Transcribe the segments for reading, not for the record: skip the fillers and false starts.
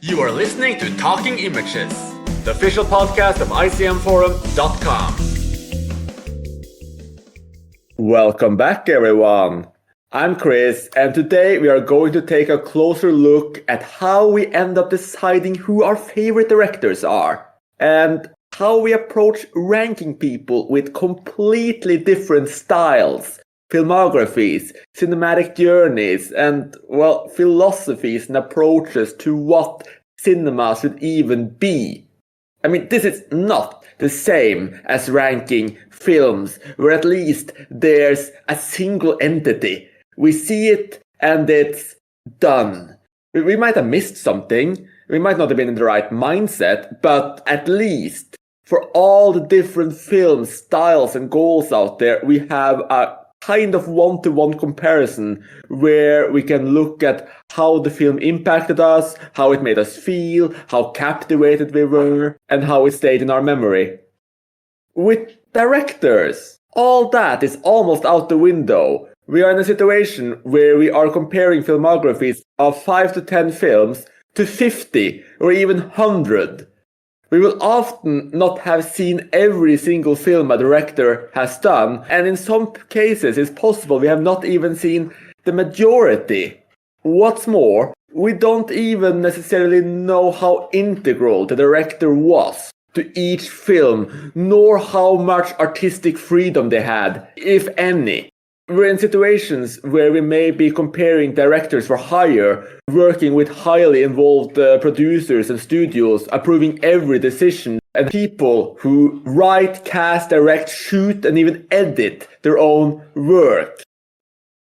You are listening to Talking Images, the official podcast of icmforum.com. Welcome back, everyone. I'm Chris, and today we are going to take a closer look at how we end up deciding who our favorite directors are, and how we approach ranking people with completely different styles, filmographies, cinematic journeys, and, well, philosophies and approaches to what cinema should even be. I mean, this is not the same as ranking films, where at least there's a single entity. We see it and it's done. We might have missed something, we might not have been in the right mindset, but at least for all the different film styles and goals out there, we have a kind of one-to-one comparison where we can look at how the film impacted us, how it made us feel, how captivated we were, and how it stayed in our memory. With directors, all that is almost out the window. We are in a situation where we are comparing filmographies of 5 to 10 films to 50 or even 100. We will often not have seen every single film a director has done, and in some cases it's possible we have not even seen the majority. What's more, we don't even necessarily know how integral the director was to each film, nor how much artistic freedom they had, if any. We're in situations where we may be comparing directors for hire, working with highly involved producers and studios, approving every decision, and people who write, cast, direct, shoot, and even edit their own work.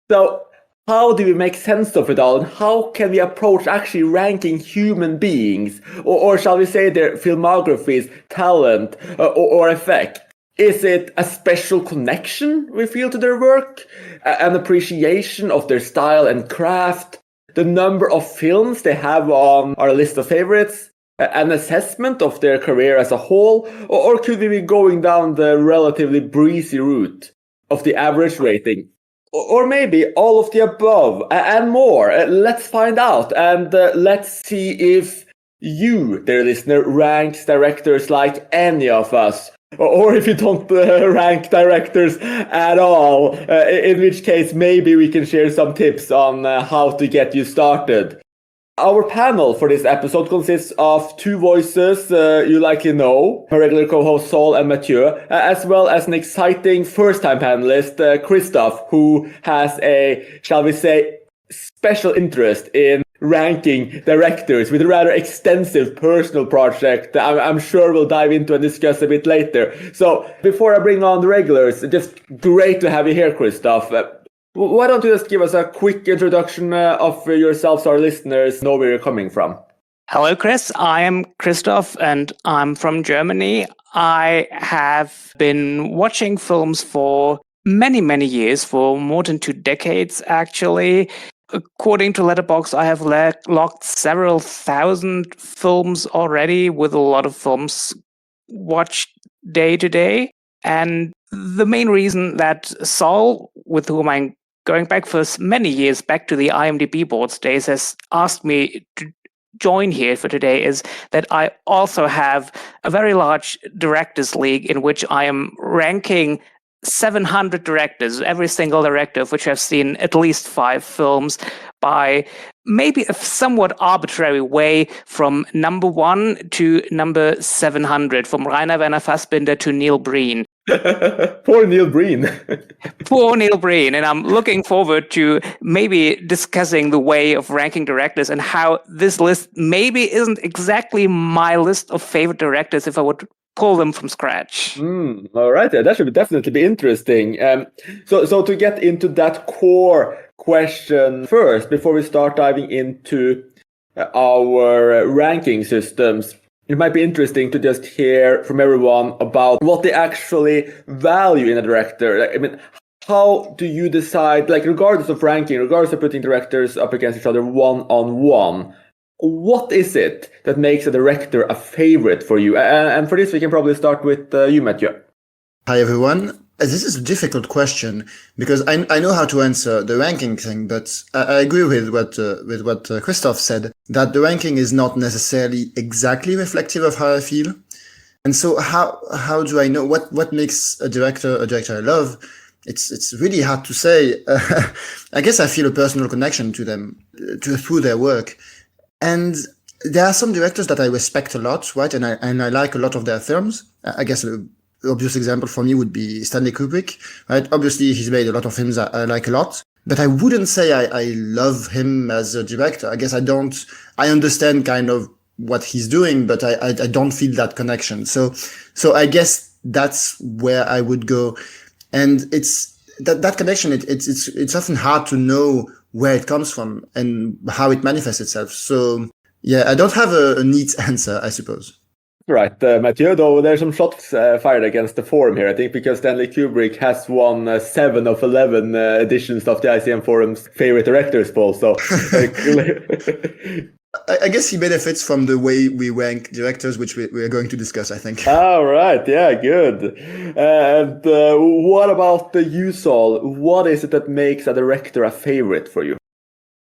So, how do we make sense of it all, and how can we approach actually ranking human beings, or shall we say their filmographies, talent, or effect? Is it a special connection we feel to their work? An appreciation of their style and craft? The number of films they have on our list of favorites? An assessment of their career as a whole? Or could we be going down the relatively breezy route of the average rating? Or maybe all of the above and more. Let's find out, and let's see if you, dear listener, ranks directors like any of us. Or if you don't rank directors at all, in which case maybe we can share some tips on how to get you started. Our panel for this episode consists of two voices you likely know, my regular co-host Saul and Mathieu, as well as an exciting first-time panelist, Christoph, who has a, shall we say, special interest in ranking directors with a rather extensive personal project I'm sure we'll dive into and discuss a bit later. So before I bring on the regulars, just great to have you here, Christoph. Why don't you just give us a quick introduction of yourself so our listeners know where you're coming from? Hello, Chris. I am Christoph and I'm from Germany. I have been watching films for many, many years, for more than 2 decades, actually. According to Letterboxd, I have logged several thousand films already, with a lot of films watched day to day. And the main reason that Saul, with whom I'm going back for many years, back to the IMDb boards days, has asked me to join here for today is that I also have a very large directors league in which I am ranking 700 directors, every single director of which I've seen at least 5 films, by maybe a somewhat arbitrary way, from number 1 to number 700, from Rainer Werner Fassbinder to Neil Breen. Poor Neil Breen. Poor Neil Breen. And I'm looking forward to maybe discussing the way of ranking directors and how this list maybe isn't exactly my list of favorite directors if I would pull them from scratch. All right, that should definitely be interesting. So to get into that core question first, before we start diving into our ranking systems, it might be interesting to just hear from everyone about what they actually value in a director. I mean, how do you decide, like, regardless of ranking, regardless of putting directors up against each other one-on-one, what is it that makes a director a favorite for you? And for this, we can probably start with you, Mathieu. Hi, everyone. This is a difficult question because I know how to answer the ranking thing, but I agree with what Christoph said, that the ranking is not necessarily exactly reflective of how I feel. And so how do I know what makes a director I love? It's really hard to say. I guess I feel a personal connection to them through their work, and there are some directors that I respect a lot, right? And I like a lot of their films. I guess the obvious example for me would be Stanley Kubrick, right? Obviously, he's made a lot of films I like a lot, but I wouldn't say I love him as a director. I guess I don't. I understand kind of what he's doing, but I don't feel that connection. So I guess that's where I would go. And it's that connection. It's often hard to know where it comes from and how it manifests itself. So yeah, I don't have a neat answer, I suppose. Right, Mathieu, though there's some shots fired against the forum here, I think, because Stanley Kubrick has won 7 of 11 editions of the ICM Forum's favorite directors poll, so... I guess he benefits from the way we rank directors, which we are going to discuss, I think. Oh, right, yeah, good. And what about you, Saul? What is it that makes a director a favorite for you?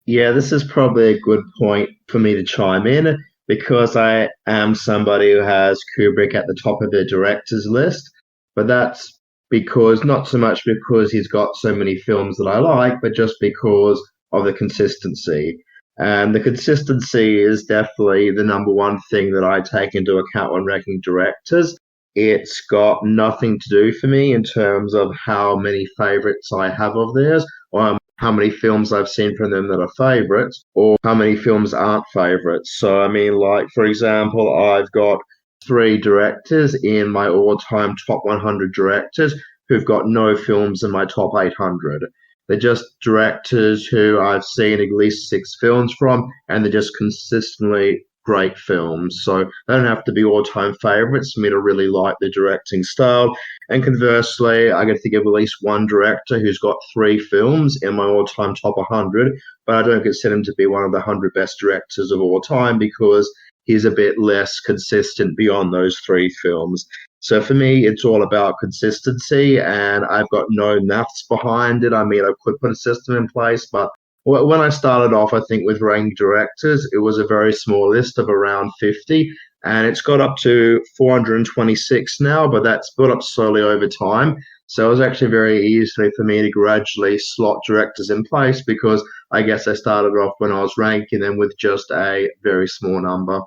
Yeah, this is probably a good point for me to chime in because I am somebody who has Kubrick at the top of the directors list, but that's because not so much because he's got so many films that I like, but just because of the consistency. And the consistency is definitely the number one thing that I take into account when ranking directors. It's got nothing to do for me in terms of how many favorites I have of theirs, or how many films I've seen from them that are favorites, or how many films aren't favorites. So, I mean, like, for example, I've got 3 directors in my all-time top 100 directors who've got no films in my top 800. They're just directors who I've seen at least 6 films from, and they're just consistently great films. So they don't have to be all-time favorites for me to really like the directing style. And conversely, I get to give at least one director who's got 3 films in my all-time top 100, but I don't consider him to be one of the 100 best directors of all time because he's a bit less consistent beyond those 3 films. So for me, it's all about consistency, and I've got no maths behind it. I mean, I could put a system in place, but when I started off, I think with ranking directors, it was a very small list of around 50, and it's got up to 426 now, but that's built up slowly over time. So it was actually very easy for me to gradually slot directors in place because I guess I started off when I was ranking them with just a very small number.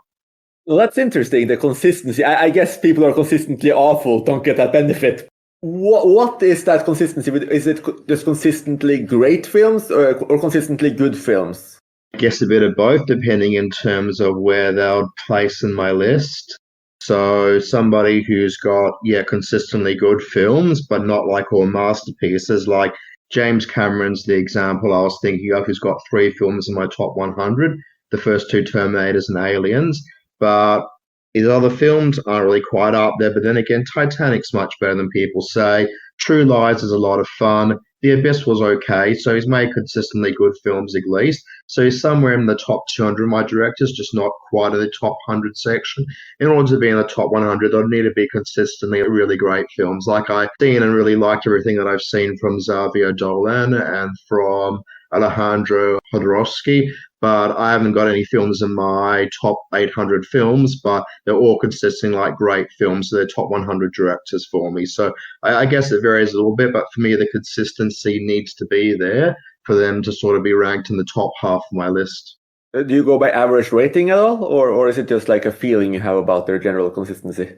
Well, that's interesting, the consistency. I guess people are consistently awful, don't get that benefit. What is that consistency? Is it just consistently great films or consistently good films? I guess a bit of both, depending in terms of where they'll place in my list. So somebody who's got, consistently good films, but not like all masterpieces, like James Cameron's the example I was thinking of, who's got 3 films in my top 100, the first 2 Terminators and Aliens. But his other films aren't really quite up there. But then again, Titanic's much better than people say. True Lies is a lot of fun. The Abyss was okay. So he's made consistently good films at least. So he's somewhere in the top 200 of my directors, just not quite in the top 100 section. In order to be in the top 100, I'd need to be consistently really great films. Like I've seen and really liked everything that I've seen from Xavier Dolan and from Alejandro Jodorowsky, but I haven't got any films in my top 800 films, but they're all consistently like great films. So they're top 100 directors for me. So I guess it varies a little bit, but for me, the consistency needs to be there for them to sort of be ranked in the top half of my list. Do you go by average rating at all, or is it just like a feeling you have about their general consistency?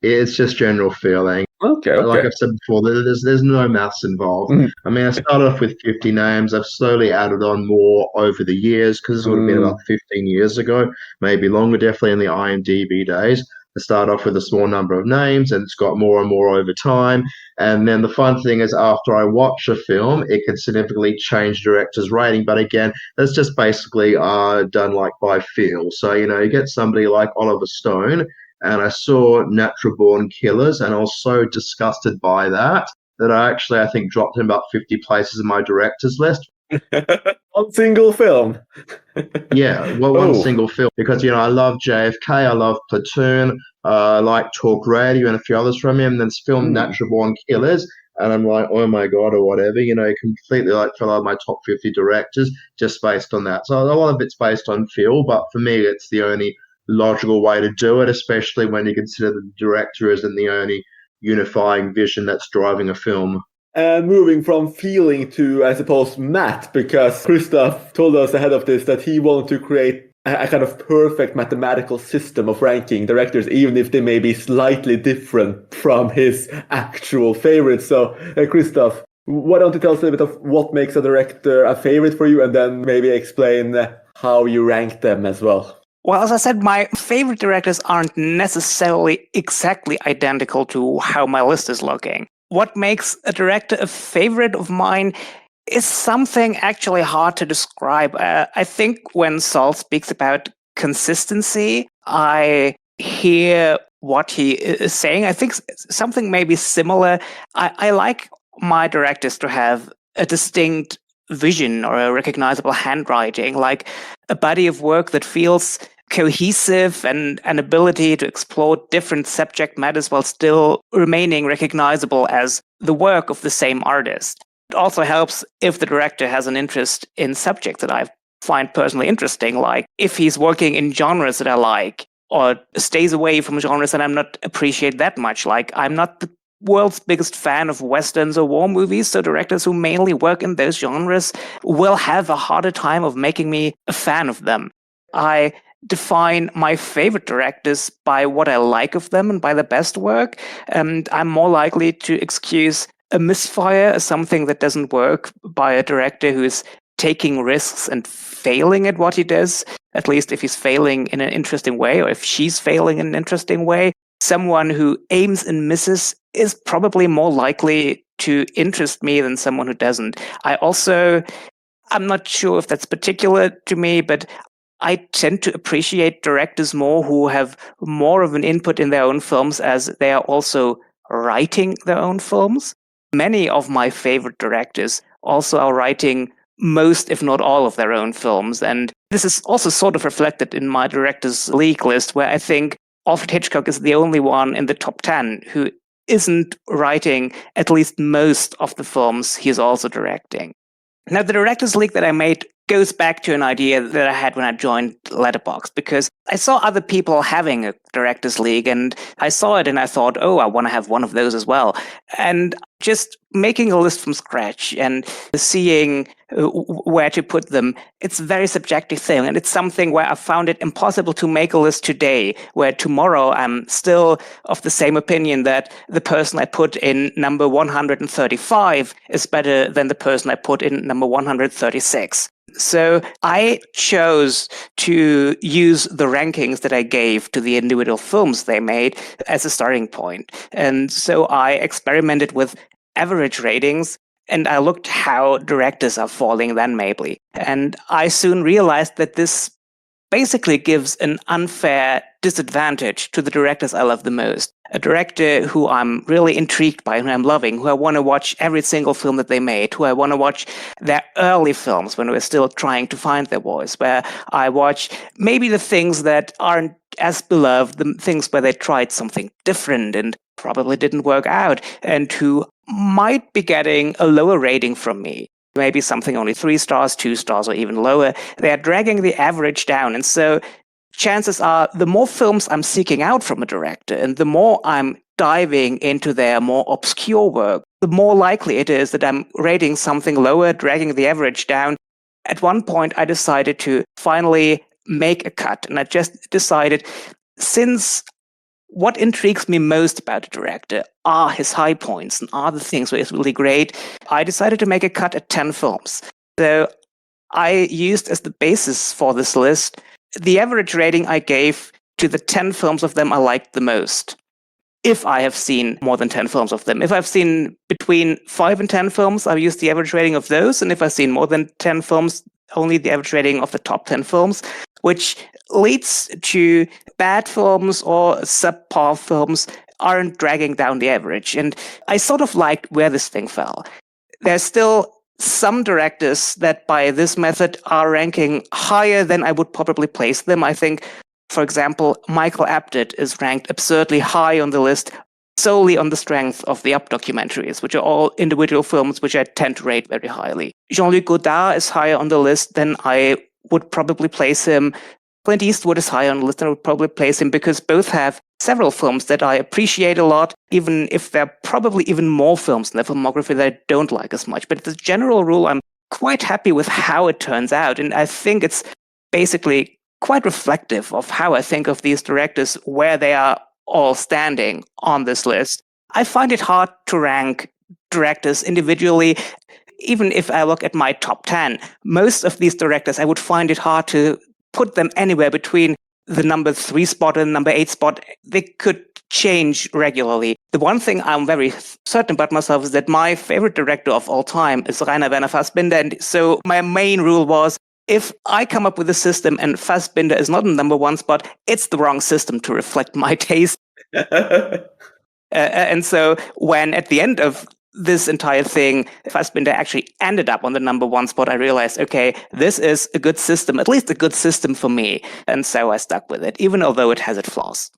It's just general feeling. Okay. Like I've said before, there's no maths involved. I mean, I started off with 50 names. I've slowly added on more over the years because this would have been about 15 years ago, maybe longer, definitely in the IMDb days. I started off with a small number of names, and it's got more and more over time. And then the fun thing is after I watch a film, it can significantly change director's rating. But again, that's just basically done like by feel. So, you get somebody like Oliver Stone, and I saw Natural Born Killers, and I was so disgusted by that I think dropped him about 50 places in my director's list. One single film. One single film. Because, I love JFK, I love Platoon, I like Talk Radio and a few others from him. And then this film, Natural Born Killers, and I'm like, oh my God, or whatever, completely like fill out my top 50 directors just based on that. So a lot of it's based on feel, but for me, it's the only logical way to do it, especially when you consider the director isn't the only unifying vision that's driving a film. And moving from feeling to, I suppose, math, because Christoph told us ahead of this that he wanted to create a kind of perfect mathematical system of ranking directors, even if they may be slightly different from his actual favorites. So, Christoph, why don't you tell us a little bit of what makes a director a favorite for you, and then maybe explain how you rank them as well? Well, as I said, my favorite directors aren't necessarily exactly identical to how my list is looking. What makes a director a favorite of mine is something actually hard to describe. I think when Saul speaks about consistency, I hear what he is saying. I think something maybe similar. I like my directors to have a distinct vision or a recognizable handwriting, like a body of work that feels cohesive and an ability to explore different subject matters while still remaining recognizable as the work of the same artist. It also helps if the director has an interest in subjects that I find personally interesting, like if he's working in genres that I like, or stays away from genres that I'm not appreciate that much. Like I'm not the world's biggest fan of westerns or war movies, so directors who mainly work in those genres will have a harder time of making me a fan of them. I define my favorite directors by what I like of them and by the best work, and I'm more likely to excuse a misfire as something that doesn't work by a director who's taking risks and failing at what he does, at least if he's failing in an interesting way or if she's failing in an interesting way. Someone who aims and misses is probably more likely to interest me than someone who doesn't. I'm not sure if that's particular to me, but I tend to appreciate directors more who have more of an input in their own films as they are also writing their own films. Many of my favorite directors also are writing most, if not all, of their own films. And this is also sort of reflected in my Directors League list, where I think Alfred Hitchcock is the only one in the top 10 who isn't writing at least most of the films he's also directing. Now, the Directors League that I made goes back to an idea that I had when I joined Letterboxd, because I saw other people having a Directors League, and I saw it and I thought, oh, I want to have one of those as well. And just making a list from scratch and seeing where to put them, it's a very subjective thing. And it's something where I found it impossible to make a list today, where tomorrow I'm still of the same opinion that the person I put in number 135 is better than the person I put in number 136. So I chose to use the rankings that I gave to the individual films they made as a starting point. And so I experimented with average ratings, and I looked how directors are falling then maybe. And I soon realized that this basically gives an unfair disadvantage to the directors I love the most. A director who I'm really intrigued by, who I'm loving, who I want to watch every single film that they made, who I want to watch their early films when we're still trying to find their voice, where I watch maybe the things that aren't as beloved, the things where they tried something different and probably didn't work out, and who might be getting a lower rating from me. Maybe something only 3 stars, 2 stars, or even lower. They are dragging the average down. And so chances are the more films I'm seeking out from a director and the more I'm diving into their more obscure work, the more likely it is that I'm rating something lower, dragging the average down. At one point, I decided to finally make a cut. And I just decided, since what intrigues me most about a director are his high points and are the things where he's really great, I decided to make a cut at 10 films. So I used as the basis for this list the average rating I gave to the 10 films of them I liked the most. If I have seen more than 10 films of them. If I've seen between 5 and 10 films, I've used the average rating of those. And if I've seen more than 10 films, only the average rating of the top 10 films, which leads to bad films or subpar films aren't dragging down the average. And I sort of liked where this thing fell. There's still some directors that by this method are ranking higher than I would probably place them. I think, for example, Michael Apted is ranked absurdly high on the list solely on the strength of the Up documentaries, which are all individual films which I tend to rate very highly. Jean-Luc Godard is higher on the list than I would probably place him. Clint Eastwood is higher on the list than I would probably place him, because both have several films that I appreciate a lot, even if there are probably even more films in their filmography that I don't like as much. But as a general rule, I'm quite happy with how it turns out, and I think it's basically quite reflective of how I think of these directors, where they are all standing on this list. I find it hard to rank directors individually. Even if I look at my top 10, most of these directors, I would find it hard to put them anywhere between the number 3 spot and number 8 spot. They could change regularly. The one thing I'm very certain about myself is that my favorite director of all time is Rainer Werner Fassbinder. And so my main rule was, if I come up with a system and Fassbinder is not in number 1 spot, it's the wrong system to reflect my taste. And so when at the end of this entire thing, Fassbinder actually ended up on the number 1 spot, I realized, okay, this is a good system, at least a good system for me. And so I stuck with it, even although it has its flaws.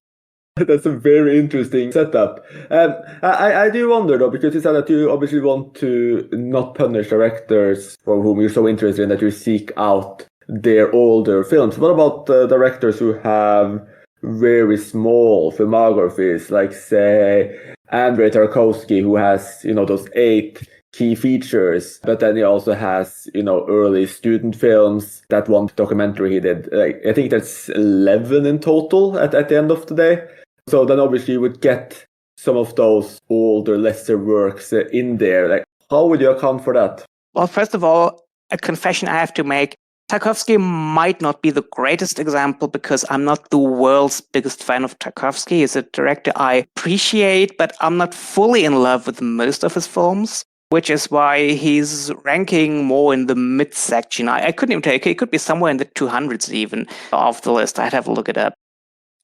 That's a very interesting setup. I do wonder, though, because you said that you obviously want to not punish directors for whom you're so interested in, that you seek out their older films. What about directors who have very small filmographies, like, say, Andrei Tarkovsky, who has, those 8 key features, but then he also has, early student films. That one documentary he did, I think that's 11 in total at the end of the day. So then obviously you would get some of those older, lesser works in there. Like, how would you account for that? Well, first of all, a confession I have to make. Tarkovsky might not be the greatest example, because I'm not the world's biggest fan of Tarkovsky. He's a director I appreciate, but I'm not fully in love with most of his films, which is why he's ranking more in the mid-section. I couldn't even take it. It could be somewhere in the 200s even of the list. I'd have to look it up.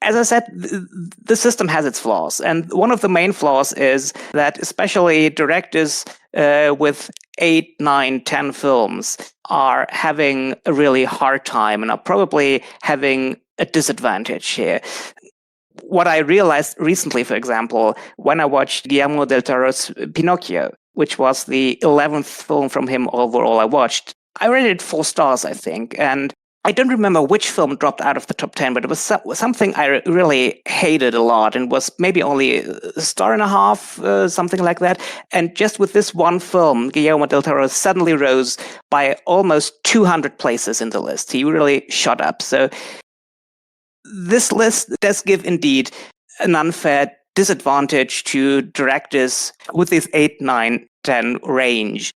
As I said, the system has its flaws. And one of the main flaws is that especially directors with 8, 9, 10 films are having a really hard time and are probably having a disadvantage here. What I realized recently, for example, when I watched Guillermo del Toro's Pinocchio, which was the 11th film from him overall I watched, I rated it 4 stars, I think. And I don't remember which film dropped out of the top 10, but it was something I really hated a lot, and was maybe only a star and a half, something like that. And just with this one film, Guillermo del Toro suddenly rose by almost 200 places in the list. He really shot up. So this list does give indeed an unfair disadvantage to directors with this 8, 9, 10 range.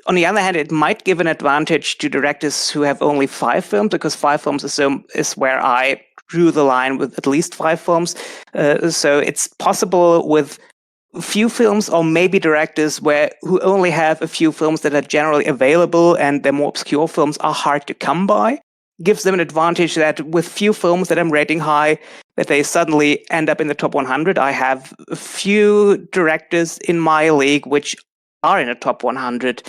On the other hand, it might give an advantage to directors who have only 5 films, because 5 films is where I drew the line, with at least 5 films. So it's possible with few films, or maybe directors who only have a few films that are generally available, and their more obscure films are hard to come by. Gives them an advantage that with few films that I'm rating high, that they suddenly end up in the top 100. I have a few directors in my league which are in the top 100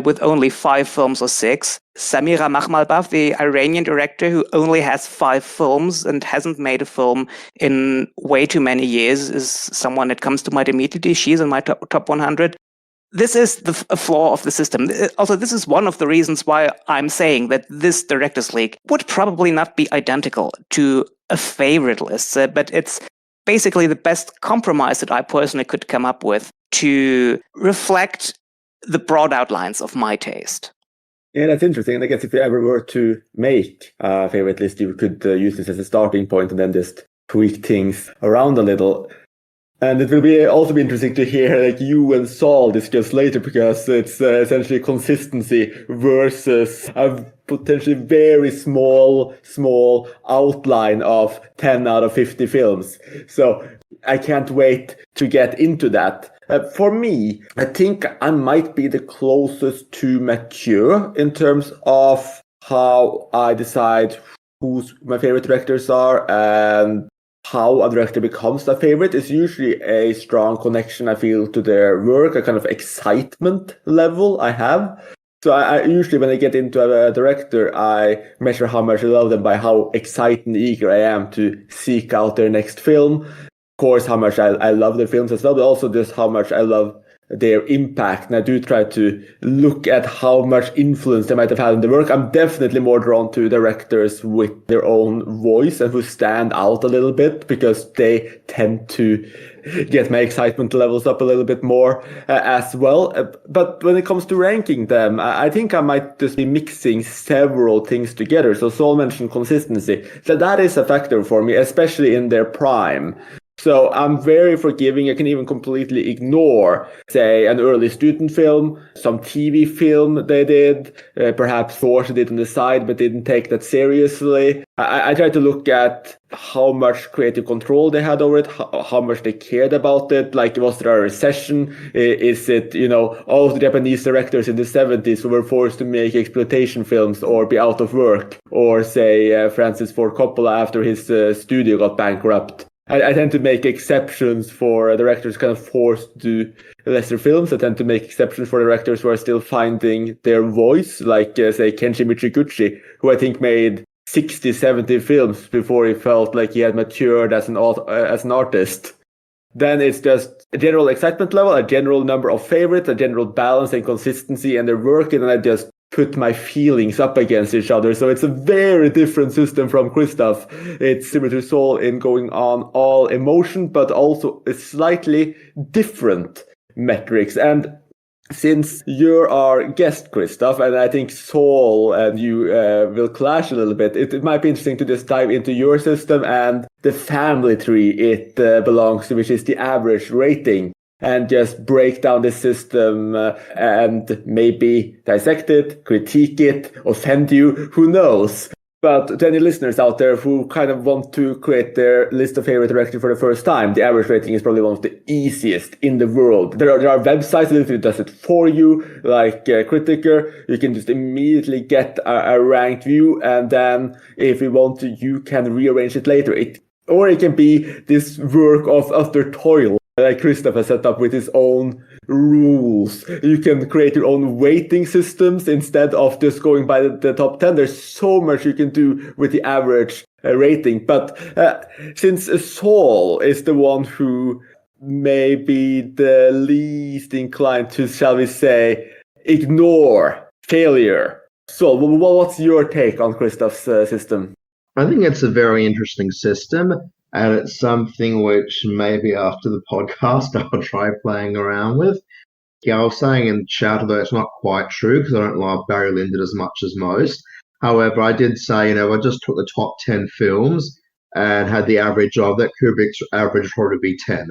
with only 5 films or 6. Samira Makhmalbaf, the Iranian director who only has 5 films and hasn't made a film in way too many years, is someone that comes to mind immediately. She's in my top 100. This is a flaw of the system. Also, this is one of the reasons why I'm saying that this Directors League would probably not be identical to a favorite list, but it's basically the best compromise that I personally could come up with to reflect the broad outlines of my taste. Yeah, that's interesting. And I guess if you ever were to make a favorite list, you could use this as a starting point and then just tweak things around a little. And it will also be interesting to hear you and Saul discuss later, because it's essentially consistency versus a potentially very small outline of 10 out of 50 films. So I can't wait to get into that. For me, I think I might be the closest to mature in terms of how I decide who my favorite directors are, and how a director becomes a favorite is usually a strong connection I feel to their work, a kind of excitement level I have. So I usually, when I get into a director, I measure how much I love them by how excited and eager I am to seek out their next film. course, how much I love the films as well, but also just how much I love their impact. And I do try to look at how much influence they might have had in the work. I'm definitely more drawn to directors with their own voice and who stand out a little bit, because they tend to get my excitement levels up a little bit more as well. But when it comes to ranking them, I think I might just be mixing several things together. So Saul mentioned consistency. So that is a factor for me, especially in their prime. So I'm very forgiving. I can even completely ignore, say, an early student film, some TV film they did, perhaps forced it on the side but didn't take that seriously. I try to look at how much creative control they had over it, how much they cared about it. Like, was there a recession? Is it, all of the Japanese directors in the 70s who were forced to make exploitation films or be out of work? Or, say, Francis Ford Coppola after his studio got bankrupt. I tend to make exceptions for directors kind of forced to do lesser films. I tend to make exceptions for directors who are still finding their voice, like, say, Kenji Michiguchi, who I think made 60, 70 films before he felt like he had matured as an artist. Then it's just a general excitement level, a general number of favorites, a general balance and consistency in their work, and then I just put my feelings up against each other. So it's a very different system from Christoph. It's similar to Saul in going on all emotion, but also a slightly different metrics. And since you're our guest, Christoph, and I think Saul and you will clash a little bit, it might be interesting to just dive into your system and the family tree it belongs to, which is the average rating, and just break down the system and maybe dissect it, critique it, offend you, who knows. But to any listeners out there who kind of want to create their list of favorite directors for the first time, the average rating is probably one of the easiest in the world. There are websites that literally does it for you, like Critiker. You can just immediately get a ranked view, and then if you want to, you can rearrange it later. Or it can be this work of utter toil, like Christoph has set up with his own rules. You can create your own weighting systems instead of just going by the top 10. There's so much you can do with the average rating. But since Saul is the one who may be the least inclined to, shall we say, ignore failure. So what's your take on Christoph's system? I think it's a very interesting system. And it's something which maybe after the podcast I'll try playing around with. Yeah, I was saying in chat, although it's not quite true because I don't love Barry Lyndon as much as most. However, I did say, I just took the top 10 films and had the average of that. Kubrick's average would probably be 10.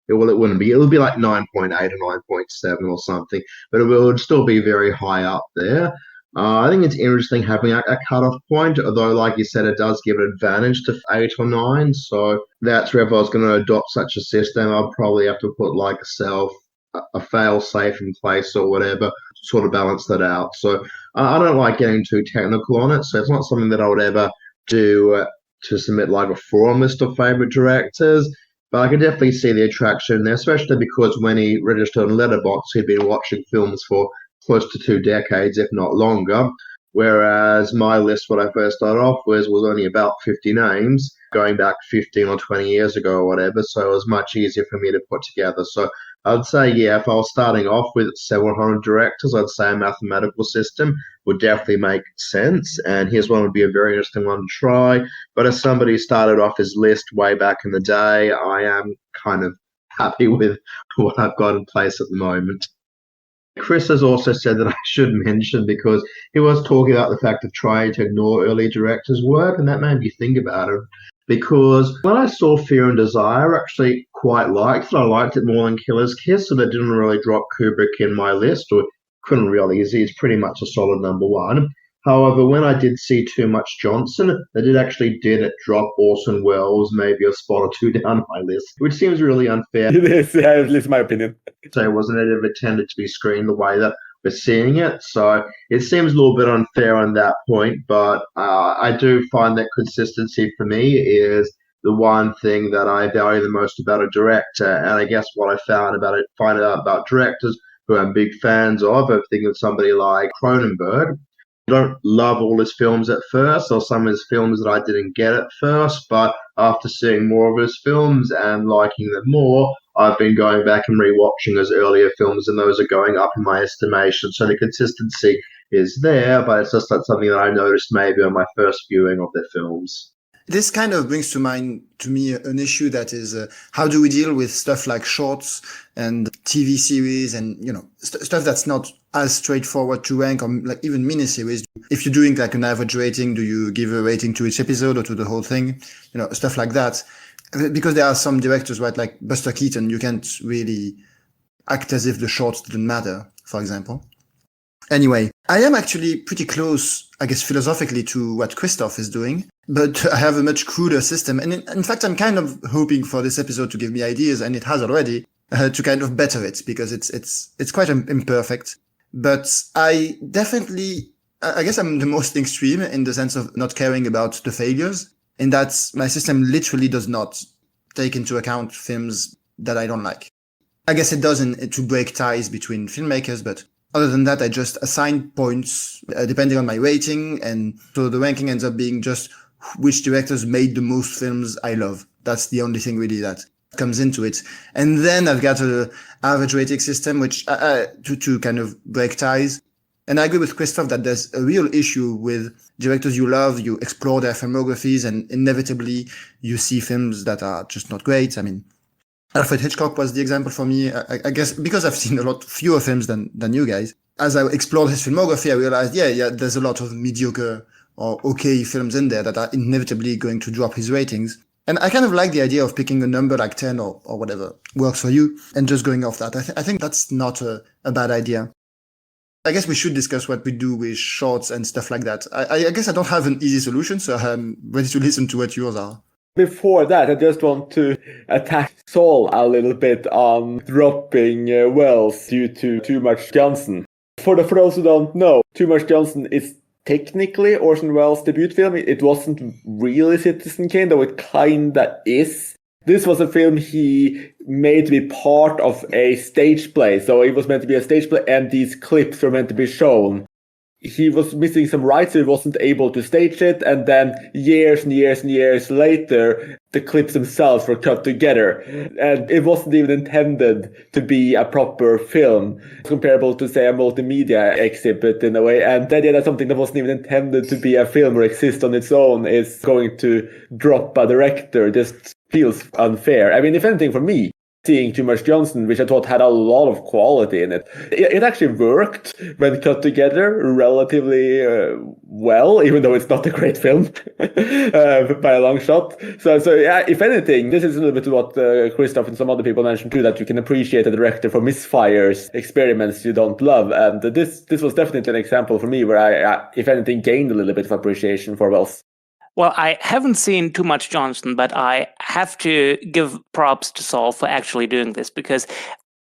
It wouldn't be. It would be like 9.8 or 9.7 or something, but it would still be very high up there. I think it's interesting having a cutoff point, although, like you said, it does give an advantage to 8 or 9. So that's where if I was going to adopt such a system, I'd probably have to put like a fail safe in place or whatever to sort of balance that out. So I don't like getting too technical on it. So it's not something that I would ever do to submit like a forum list of favorite directors. But I could definitely see the attraction there, especially because when he registered on Letterboxd, he'd been watching films for close to 2 decades, if not longer. Whereas my list, when I first started off with, was only about 50 names, going back 15 or 20 years ago or whatever. So it was much easier for me to put together. So I'd say, yeah, if I was starting off with several hundred directors, I'd say a mathematical system would definitely make sense. And here's one would be a very interesting one to try. But as somebody who started off his list way back in the day, I am kind of happy with what I've got in place at the moment. Chris has also said that I should mention, because he was talking about the fact of trying to ignore early directors' work, and that made me think about it. Because when I saw Fear and Desire, I actually quite liked it. I liked it more than Killer's Kiss, so that didn't really drop Kubrick in my list, or couldn't really. He's pretty much a solid number one. However, when I did see Too Much Johnson, they did drop Orson Welles maybe a spot or two down my list, which seems really unfair. It is, yeah, at least my opinion. So it wasn't ever intended to be screened the way that we're seeing it. So it seems a little bit unfair on that point, but I do find that consistency for me is the one thing that I value the most about a director. And I guess what I find out about directors who I'm big fans of, I think of somebody like Cronenberg, don't love all his films at first, or some of his films that I didn't get at first, but after seeing more of his films and liking them more, I've been going back and rewatching his earlier films, and those are going up in my estimation. So the consistency is there, but it's just not something that I noticed maybe on my first viewing of the films. This kind of brings to mind to me an issue that is how do we deal with stuff like shorts and TV series and stuff that's not as straightforward to rank, or like even miniseries. If you're doing like an average rating, do you give a rating to each episode or to the whole thing? Stuff like that. Because there are some directors, right, like Buster Keaton, you can't really act as if the shorts didn't matter, for example. Anyway, I am actually pretty close, I guess, philosophically to what Christoph is doing, but I have a much cruder system. And in fact, I'm kind of hoping for this episode to give me ideas, and it has already, to kind of better it, because it's quite imperfect. But I guess I'm the most extreme in the sense of not caring about the failures, in that my system literally does not take into account films that I don't like. I guess it doesn't to break ties between filmmakers, but other than that, I just assign points depending on my rating, and so the ranking ends up being just which directors made the most films I love. That's the only thing really that comes into it. And then I've got an average rating system, which to kind of break ties. And I agree with Christoph that there's a real issue with directors you love, you explore their filmographies, and inevitably you see films that are just not great. I mean, Alfred Hitchcock was the example for me. I guess because I've seen a lot fewer films than you guys. As I explored his filmography, I realized, there's a lot of mediocre or okay films in there that are inevitably going to drop his ratings. And I kind of like the idea of picking a number like 10 or whatever works for you and just going off that. I think that's not a bad idea. I guess we should discuss what we do with shorts and stuff like that. I guess I don't have an easy solution, so I'm ready to listen to what yours are. Before that, I just want to attack Saul a little bit on dropping Wells due to Too Much Johnson. For those who don't know, Too Much Johnson is technically Orson Welles' debut film. It wasn't really Citizen Kane, though it kinda is. This was a film he made to be part of a stage play. So it was meant to be a stage play, and these clips were meant to be shown. He was missing some rights, so he wasn't able to stage it, and then years and years and years later, the clips themselves were cut together. And it wasn't even intended to be a proper film, comparable to, say, a multimedia exhibit in a way. And the idea that something that wasn't even intended to be a film or exist on its own is going to drop a director just feels unfair. I mean, if anything, for me, seeing Too Much Johnson, which I thought had a lot of quality in it. It actually worked when cut together relatively well, even though it's not a great film by a long shot. So yeah, if anything, this is a little bit what Christoph and some other people mentioned too, that you can appreciate a director for misfires, experiments you don't love. And this was definitely an example for me where I if anything, gained a little bit of appreciation for Wells. Well, I haven't seen Too Much Johnson, but I have to give props to Saul for actually doing this, because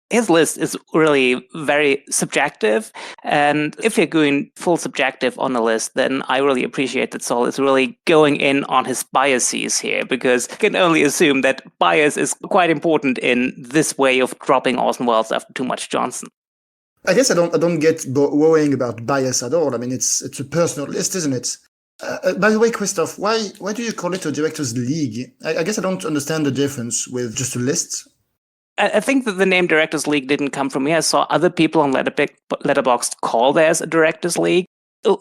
his list is really very subjective. And if you're going full subjective on a list, then I really appreciate that Saul is really going in on his biases here, because I can only assume that bias is quite important in this way of dropping Orson Welles after Too Much Johnson. I guess I don't get worrying about bias at all. I mean, it's a personal list, isn't it? By the way, Christoph, why do you call it a director's league? I guess I don't understand the difference with just a list. I think that the name Directors League didn't come from me. I saw other people on Letterboxd call theirs a Directors League.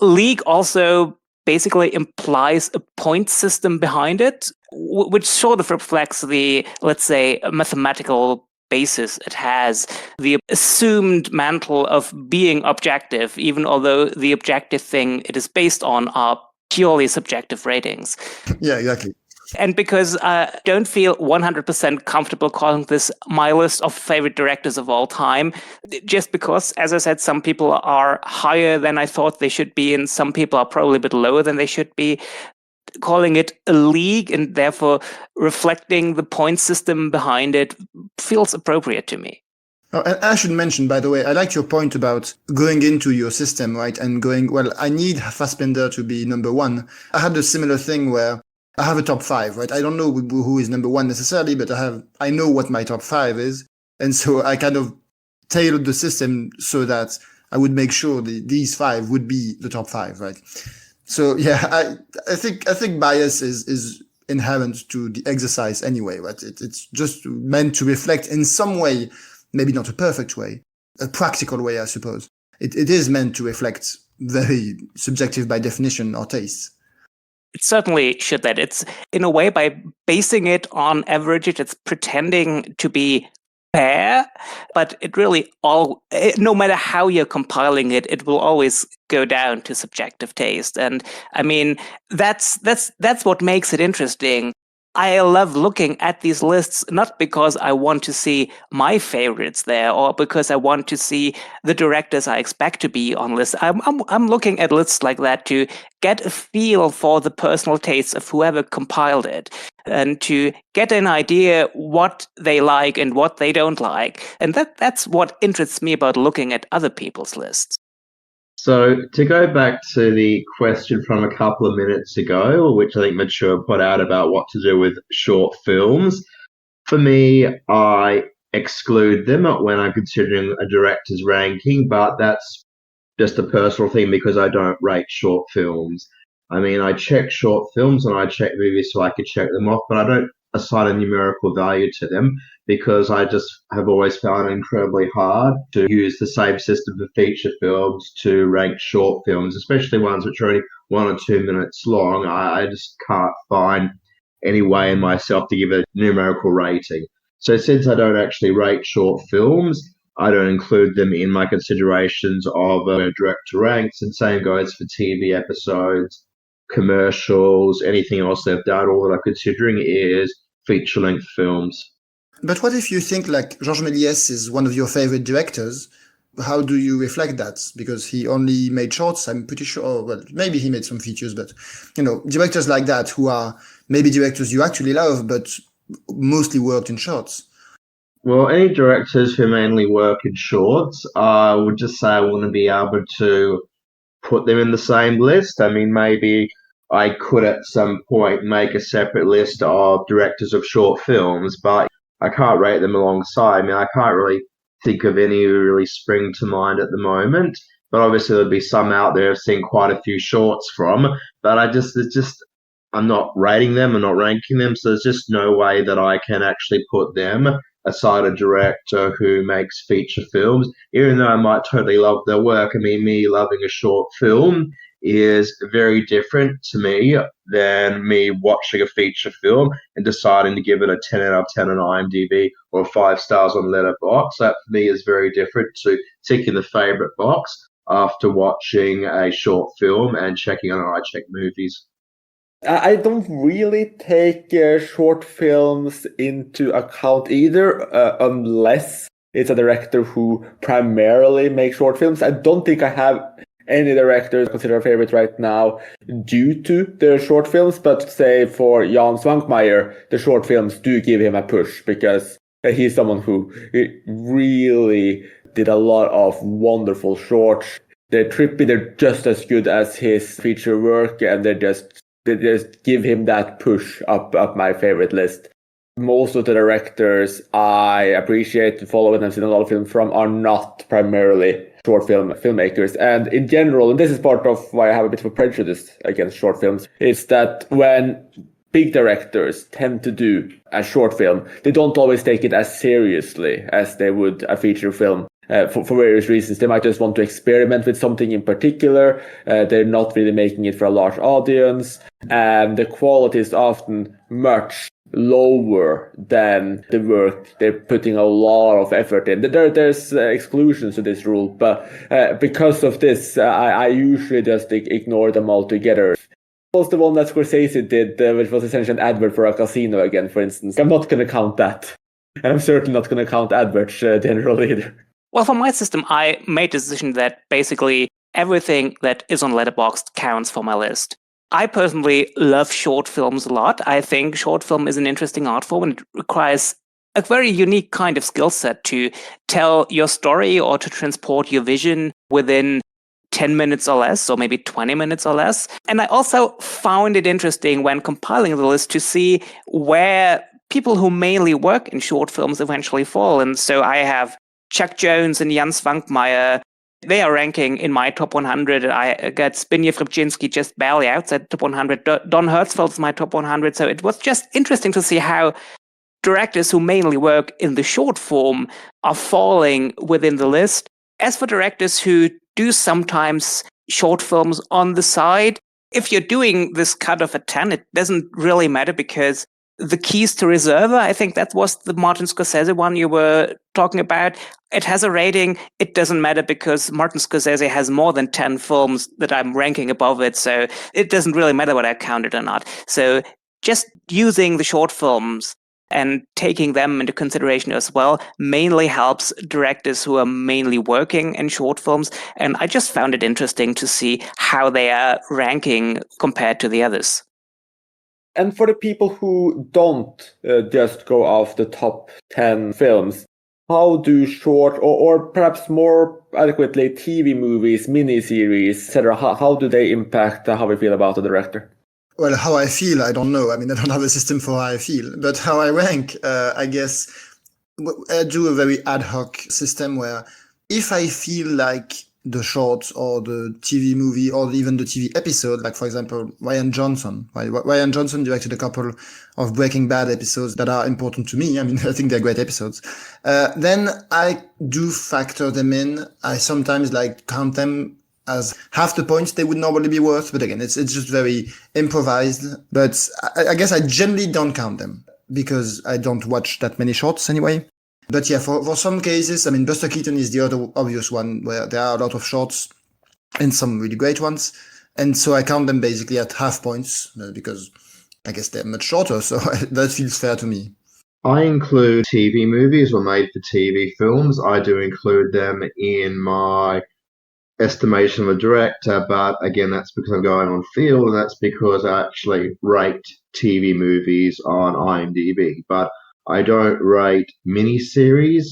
League also basically implies a point system behind it, which sort of reflects the, let's say, mathematical basis it has, the assumed mantle of being objective, even although the objective thing it is based on are purely subjective ratings. Yeah, exactly. And because I don't feel 100% comfortable calling this my list of favorite directors of all time, just because, as I said, some people are higher than I thought they should be, and some people are probably a bit lower than they should be, calling it a league and therefore reflecting the point system behind it feels appropriate to me. Oh, and I should mention, by the way, I like your point about going into your system, right? And going, well, I need Fassbinder to be number one. I had a similar thing where I have a top five, right? I don't know who is number one necessarily, but I know what my top five is. And so I kind of tailored the system so that I would make sure these 5 would be the top 5, right? So yeah, I think bias is inherent to the exercise anyway, right? It's just meant to reflect in some way, maybe not a perfect way, a practical way, I suppose. It is meant to reflect very subjective by definition our tastes. It certainly should that. It's in a way by basing it on averages, it's pretending to be fair, but it really no matter how you're compiling it, it will always go down to subjective taste. And I mean, that's what makes it interesting. I love looking at these lists not because I want to see my favorites there or because I want to see the directors I expect to be on lists. I'm looking at lists like that to get a feel for the personal tastes of whoever compiled it and to get an idea what they like and what they don't like. And that's what interests me about looking at other people's lists. So to go back to the question from a couple of minutes ago, which I think Mature put out about what to do with short films, for me, I exclude them when I'm considering a director's ranking, but that's just a personal thing because I don't rate short films. I mean, I check short films and I check movies so I can check them off, but I don't assign a numerical value to them because I just have always found it incredibly hard to use the same system for feature films to rank short films, especially ones which are only 1 or 2 minutes long. I just can't find any way in myself to give a numerical rating. So since I don't actually rate short films, I don't include them in my considerations of director ranks, and same goes for TV episodes, commercials, anything else they've done. All that I'm considering is feature-length films. But what if you think like Georges Méliès is one of your favorite directors? How do you reflect that? Because he only made shorts, I'm pretty sure. Well, maybe he made some features, but directors like that who are maybe directors you actually love, but mostly worked in shorts. Well, any directors who mainly work in shorts, I would just say I wouldn't be able to put them in the same list. I mean, maybe I could at some point make a separate list of directors of short films, but I can't rate them alongside. I mean, I can't really think of any who really spring to mind at the moment, but obviously there'll be some out there I've seen quite a few shorts from, but I'm not rating them, I'm not ranking them, so there's just no way that I can actually put them aside a director who makes feature films, even though I might totally love their work. I mean, me loving a short film is very different to me than me watching a feature film and deciding to give it a 10 out of 10 on IMDb or 5 stars on Letterboxd. That for me is very different to ticking the favorite box after watching a short film and checking on I check movies. I don't really take short films into account either, unless it's a director who primarily makes short films. I don't think I have any directors consider a favorite right now due to their short films, but say for Jan Svankmajer, the short films do give him a push because he's someone who really did a lot of wonderful shorts. They're trippy, they're just as good as his feature work, and they just give him that push up my favorite list. Most of the directors I appreciate, follow, and I've seen a lot of films from are not primarily short film filmmakers. And in general, and this is part of why I have a bit of a prejudice against short films, is that when big directors tend to do a short film, they don't always take it as seriously as they would a feature film. For various reasons. They might just want to experiment with something in particular. They're not really making it for a large audience. And the quality is often much lower than the work they're putting a lot of effort in. There's exclusions to this rule, but because of this, I usually just ignore them altogether. Was the one that Scorsese did, which was essentially an advert for a casino again, for instance. I'm not going to count that. And I'm certainly not going to count adverts generally either. Well, for my system, I made the decision that basically everything that is on Letterboxd counts for my list. I personally love short films a lot. I think short film is an interesting art form and it requires a very unique kind of skill set to tell your story or to transport your vision within 10 minutes or less, or maybe 20 minutes or less. And I also found it interesting when compiling the list to see where people who mainly work in short films eventually fall. And so I have Chuck Jones and Jan Svankmajer They are ranking in my top 100. I got Zbigniew Rybczynski just barely outside the top 100. Don Hertzfeld's my top 100. So it was just interesting to see how directors who mainly work in the short form are falling within the list. As for directors who do sometimes short films on the side, if you're doing this cut of a 10, it doesn't really matter because the Keys to Reserve, I think that was the Martin Scorsese one you were talking about. It has a rating. It doesn't matter because Martin Scorsese has more than 10 films that I'm ranking above it. So it doesn't really matter whether I count it or not. So just using the short films and taking them into consideration as well mainly helps directors who are mainly working in short films. And I just found it interesting to see how they are ranking compared to the others. And for the people who don't just go off the top 10 films, how do short or perhaps more adequately TV movies, miniseries, etc., how do they impact how we feel about the director? Well, how I feel, I don't know. I mean, I don't have a system for how I feel. But how I rank, I guess, I do a very ad hoc system where if I feel like the short or the TV movie or even the TV episode, like for example, Rian Johnson. Rian Johnson directed a couple of Breaking Bad episodes that are important to me. I mean, I think they're great episodes. Then I do factor them in. I sometimes count them as half the points they would normally be worth. But again, it's just very improvised. But I guess I generally don't count them because I don't watch that many shorts anyway. But yeah, for some cases, I mean, Buster Keaton is the other obvious one where there are a lot of shorts and some really great ones. And so I count them basically at half points because I guess they're much shorter. So that feels fair to me. I include TV movies or made for TV films. I do include them in my estimation of a director, but again, that's because I'm going on feel, and that's because I actually rate TV movies on IMDb. But I don't rate miniseries,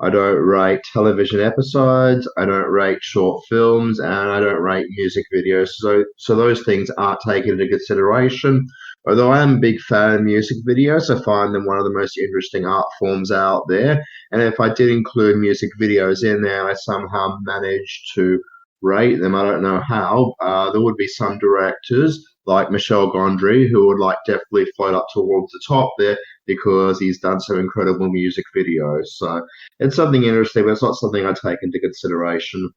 I don't rate television episodes, I don't rate short films, and I don't rate music videos. So those things aren't taken into consideration. Although I am a big fan of music videos, I find them one of the most interesting art forms out there. And if I did include music videos in there, I somehow managed to rate them. I don't know how. There would be some directors like Michel Gondry who would definitely float up towards the top there because he's done some incredible music videos. So it's something interesting, but it's not something I take into consideration.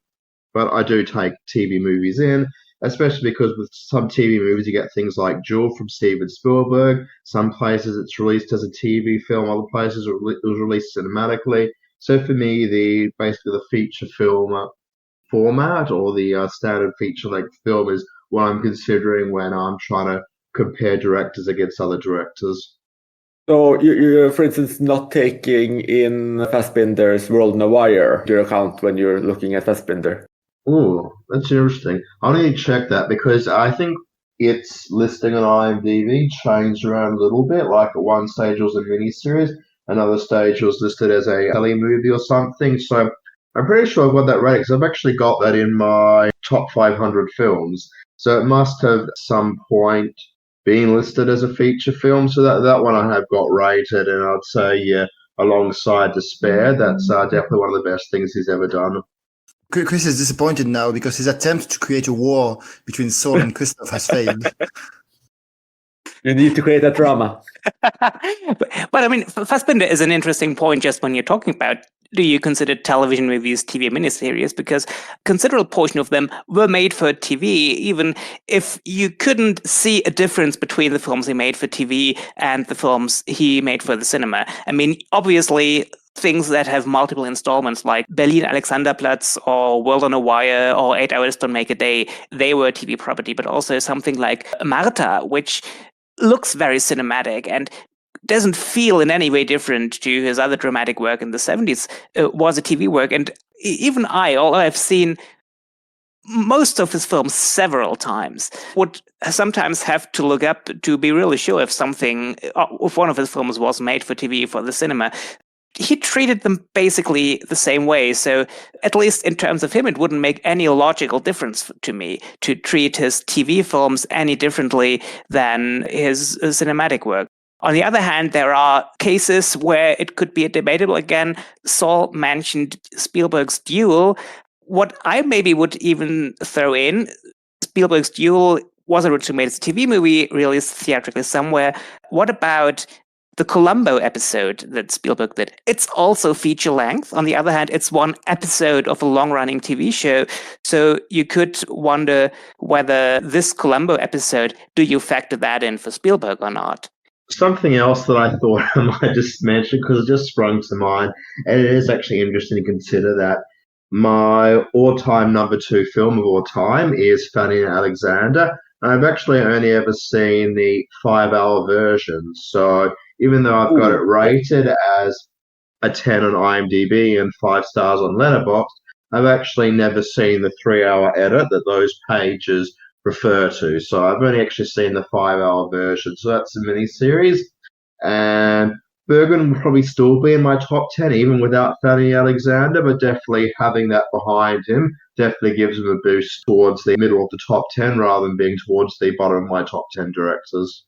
But I do take TV movies in, especially because with some TV movies you get things like Jewel from Steven Spielberg. Some places it's released as a TV film, other places it was released cinematically. So for me, basically the feature film format or the standard feature-length film is what I'm considering when I'm trying to compare directors against other directors. So you're, for instance, not taking in Fassbinder's World on a Wire to your account when you're looking at Fassbinder? Oh, that's interesting. I'll need to check that because I think its listing on IMDb changed around a little bit. Like at one stage it was a miniseries, another stage it was listed as a telly movie or something. So I'm pretty sure I've got that right because I've actually got that in my top 500 films. So it must have at some point been listed as a feature film. So that one I have got rated, and I'd say, yeah, alongside Despair, that's definitely one of the best things he's ever done. Chris is disappointed now because his attempt to create a war between Saul and Christoph has failed. You need to create that drama. but I mean, Fassbinder is an interesting point just when you're talking about do you consider television movies TV miniseries? Because a considerable portion of them were made for TV, even if you couldn't see a difference between the films he made for TV and the films he made for the cinema. I mean, obviously, things that have multiple installments like Berlin Alexanderplatz or World on a Wire or 8 Hours Don't Make a Day, they were TV property, but also something like Marta, which looks very cinematic and doesn't feel in any way different to his other dramatic work in the 70s, was a TV work. And even although I've seen most of his films several times, would sometimes have to look up to be really sure if one of his films was made for TV, for the cinema. He treated them basically the same way. So at least in terms of him, it wouldn't make any logical difference to me to treat his TV films any differently than his cinematic work. On the other hand, there are cases where it could be debatable. Again, Saul mentioned Spielberg's Duel, what I maybe would even throw in, Spielberg's Duel was originally made as a TV movie, released theatrically somewhere. What about the Columbo episode that Spielberg did? It's also feature length. On the other hand, it's one episode of a long-running TV show. So you could wonder whether this Columbo episode, do you factor that in for Spielberg or not? Something else that I thought I might just mention, because it just sprung to mind, and it is actually interesting to consider that my all-time number 2 film of all time is Fanny and Alexander. I've actually only ever seen the 5-hour version, so even though I've got it rated as a 10 on IMDb and 5 stars on Letterboxd, I've actually never seen the 3-hour edit that those pages refer to. So I've only actually seen the 5-hour version. So that's a miniseries. And Bergman would probably still be in my top 10, even without Fanny Alexander, but definitely having that behind him definitely gives him a boost towards the middle of the top 10 rather than being towards the bottom of my top 10 directors.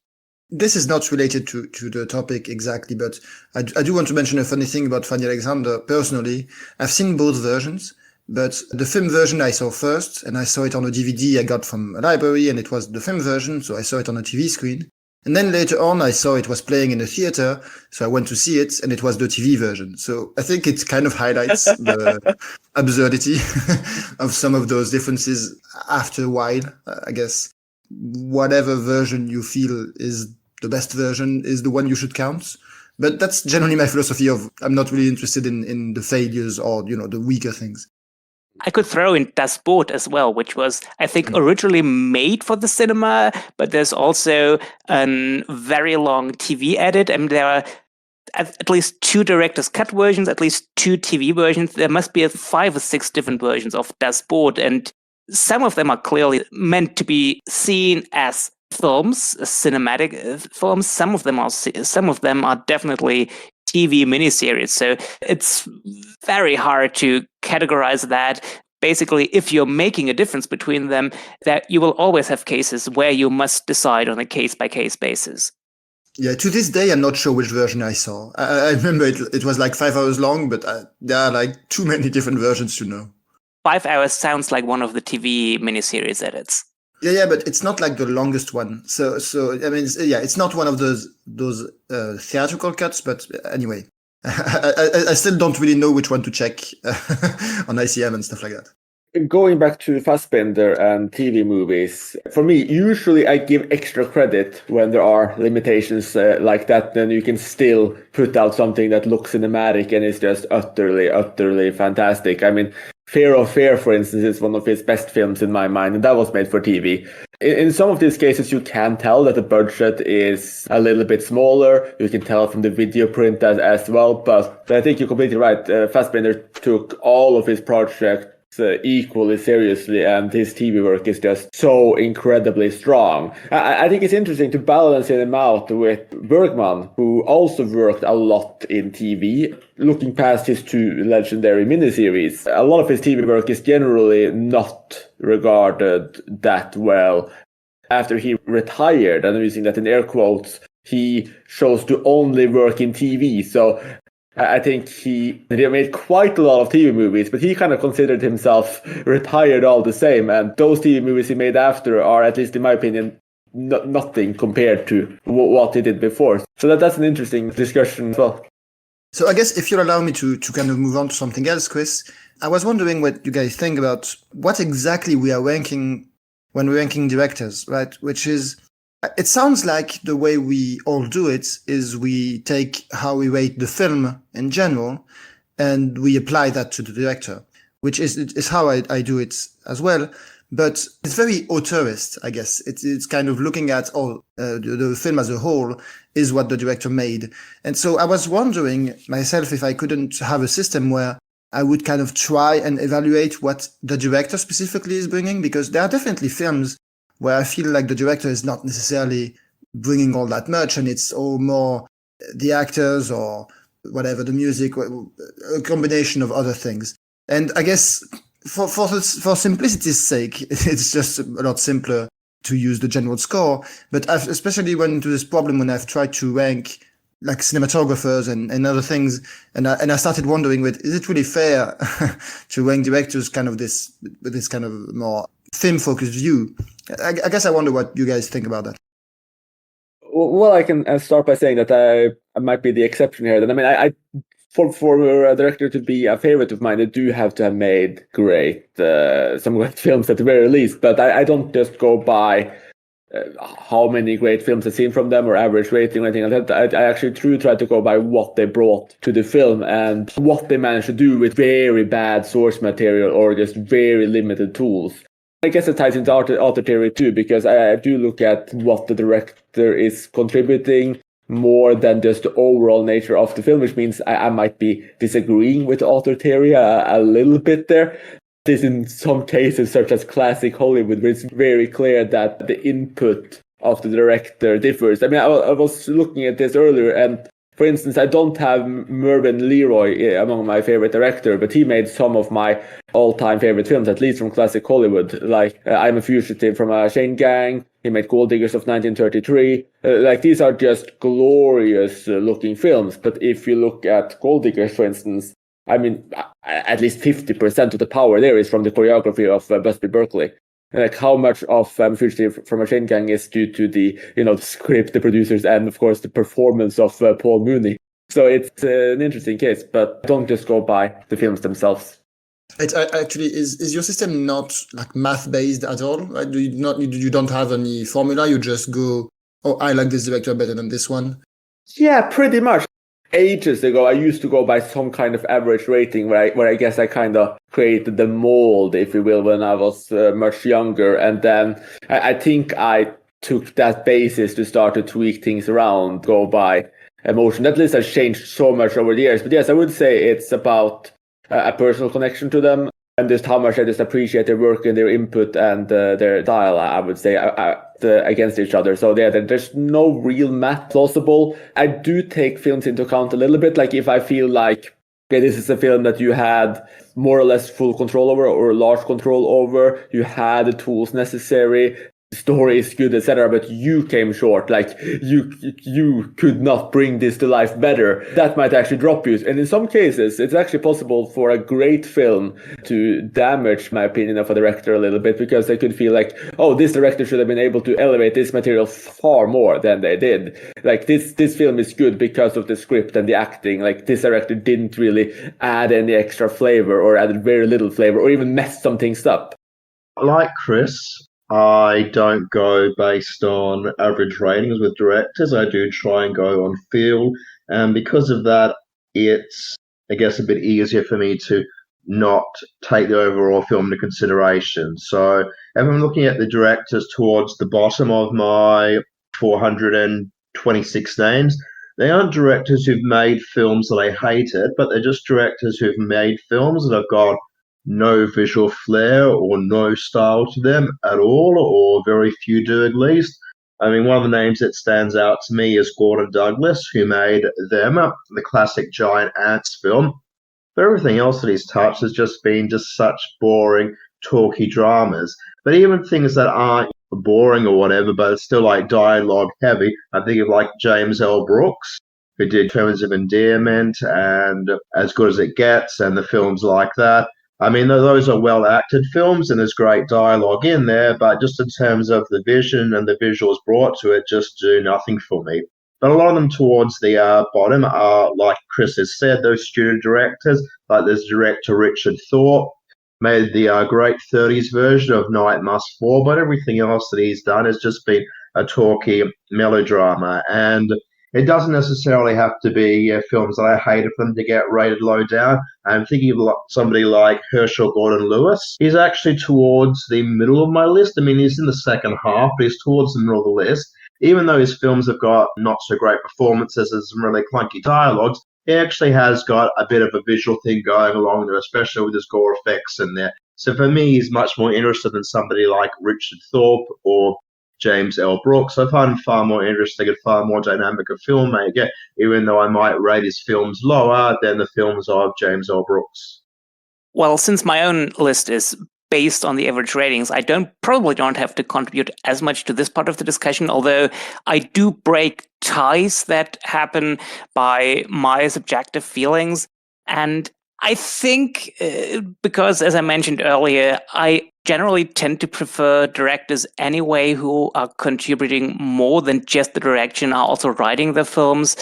This is not related to the topic exactly, but I do want to mention a funny thing about Fanny Alexander. Personally, I've seen both versions, but the film version I saw first, and I saw it on a DVD I got from a library, and it was the film version, so I saw it on a TV screen. And then later on, I saw it was playing in a theater, so I went to see it, and it was the TV version. So I think it kind of highlights the absurdity of some of those differences after a while, I guess. Whatever version you feel is the best version is the one you should count. But that's generally my philosophy of I'm not really interested in the failures or, the weaker things. I could throw in Das Boot as well, which was, I think, originally made for the cinema, but there's also a very long TV edit. I mean, there are at least 2 director's cut versions, at least 2 TV versions. There must be 5 or 6 different versions of Das Boot, and some of them are clearly meant to be seen as films, cinematic films. Some of them are definitely TV miniseries. So it's very hard to categorize that. Basically, if you're making a difference between them, that you will always have cases where you must decide on a case-by-case basis. Yeah, to this day, I'm not sure which version I saw. I remember it was like 5 hours long, but there are like too many different versions to know. 5 hours sounds like one of the TV miniseries edits. Yeah, but it's not like the longest one. So I mean, it's not one of those theatrical cuts. But anyway, I still don't really know which one to check on ICM and stuff like that. Going back to Fassbinder and TV movies, for me, usually I give extra credit when there are limitations like that. Then you can still put out something that looks cinematic and is just utterly fantastic. I mean, Fear of Fear, for instance, is one of his best films in my mind, and that was made for TV. In some of these cases, you can tell that the budget is a little bit smaller. You can tell from the video print as well, but I think you're completely right. Fassbinder took all of his projects equally seriously, and his TV work is just so incredibly strong. I think it's interesting to balance him out with Bergman, who also worked a lot in TV. Looking past his 2 legendary miniseries, a lot of his TV work is generally not regarded that well. After he retired, and I'm using that in air quotes, he chose to only work in TV. So I think he made quite a lot of TV movies, but he kind of considered himself retired all the same. And those TV movies he made after are, at least in my opinion, nothing compared to what he did before. So that's an interesting discussion as well. So I guess if you'll allow me to kind of move on to something else, Chris, I was wondering what you guys think about what exactly we are ranking when we're ranking directors, right? Which is, it sounds like the way we all do it is we take how we rate the film in general and we apply that to the director, which is how I do it as well. But it's very auteurist, I guess. It's kind of looking at the film as a whole is what the director made. And so I was wondering myself if I couldn't have a system where I would kind of try and evaluate what the director specifically is bringing, because there are definitely films where I feel like the director is not necessarily bringing all that much, and it's all more the actors or whatever, the music, a combination of other things. And I guess for simplicity's sake, it's just a lot simpler to use the general score. But I've especially run into this problem when I've tried to rank like cinematographers and other things. And I started wondering, is it really fair to rank directors kind of with this kind of more film-focused view? I guess I wonder what you guys think about that. Well, I can start by saying that I might be the exception here. Then I mean, I for a director to be a favorite of mine, they do have to have made some great films at the very least. But I don't just go by how many great films I've seen from them or average rating or anything like that. I actually try to go by what they brought to the film and what they managed to do with very bad source material or just very limited tools. I guess it ties into author theory too, because I do look at what the director is contributing more than just the overall nature of the film, which means I might be disagreeing with author theory a little bit there. This in some cases, such as classic Hollywood, where it's very clear that the input of the director differs. I mean, I was looking at this earlier, and for instance, I don't have Mervyn Leroy among my favorite director, but he made some of my all-time favorite films, at least from classic Hollywood, like I'm a Fugitive from a Chain Gang. He made Gold Diggers of 1933. Like these are just glorious looking films. But if you look at Gold Diggers, for instance, I mean, at least 50% of the power there is from the choreography of Busby Berkeley. Like how much of Fugitive from a Chain Gang is due to the script, the producers, and of course the performance of Paul Mooney. So it's an interesting case, but don't just go by the films themselves. It actually is your system not like math based at all? Right? You don't have any formula. You just go, oh, I like this director better than this one. Yeah, pretty much. Ages ago, I used to go by some kind of average rating where I guess I kind of created the mold, if you will, when I was much younger. And then I think I took that basis to start to tweak things around, go by emotion. That list has changed so much over the years. But yes, I would say it's about a personal connection to them and just how much I just appreciate their work and their input and their style, I would say, against each other. So yeah, there's no real math plausible. I do take films into account a little bit. Like if I feel like, okay, this is a film that you had more or less full control over or large control over, you had the tools necessary, the story is good, etc., but you came short. Like you could not bring this to life better. That might actually drop you. And in some cases, it's actually possible for a great film to damage my opinion of a director a little bit, because I could feel like, oh, this director should have been able to elevate this material far more than they did. Like this film is good because of the script and the acting. Like this director didn't really add any extra flavor or added very little flavor or even messed some things up. Like Chris, I don't go based on average ratings with directors. I do try and go on feel. And because of that, it's, I guess, a bit easier for me to not take the overall film into consideration. So if I'm looking at the directors towards the bottom of my 426 names, they aren't directors who've made films that I hated, but they're just directors who've made films that have got no visual flair or no style to them at all, or very few do at least. I mean, one of the names that stands out to me is Gordon Douglas, who made Them, the classic giant ants film. But everything else that he's touched has just been just such boring, talky dramas. But even things that aren't boring or whatever, but it's still like dialogue heavy, I think of like James L. Brooks, who did Terms of Endearment and As Good as It Gets and the films like that. I mean, those are well-acted films and there's great dialogue in there, but just in terms of the vision and the visuals brought to it, just do nothing for me. But a lot of them towards the bottom are, like Chris has said, those studio directors, like there's director Richard Thorpe, made the great 30s version of Night Must Fall, but everything else that he's done has just been a talky melodrama. And it doesn't necessarily have to be films that I hated for them to get rated low down. I'm thinking of somebody like Herschel Gordon Lewis. He's actually towards the middle of my list. I mean, he's in the second half, but he's towards the middle of the list. Even though his films have got not so great performances and some really clunky dialogues, he actually has got a bit of a visual thing going along there, especially with his gore effects in there. So for me, he's much more interested than somebody like Richard Thorpe or James L. Brooks. I find him far more interesting and far more dynamic a filmmaker, even though I might rate his films lower than the films of James L. Brooks. Well, since my own list is based on the average ratings, I probably don't have to contribute as much to this part of the discussion, although I do break ties that happen by my subjective feelings. And I think because, as I mentioned earlier, I generally tend to prefer directors anyway who are contributing more than just the direction, are also writing the films.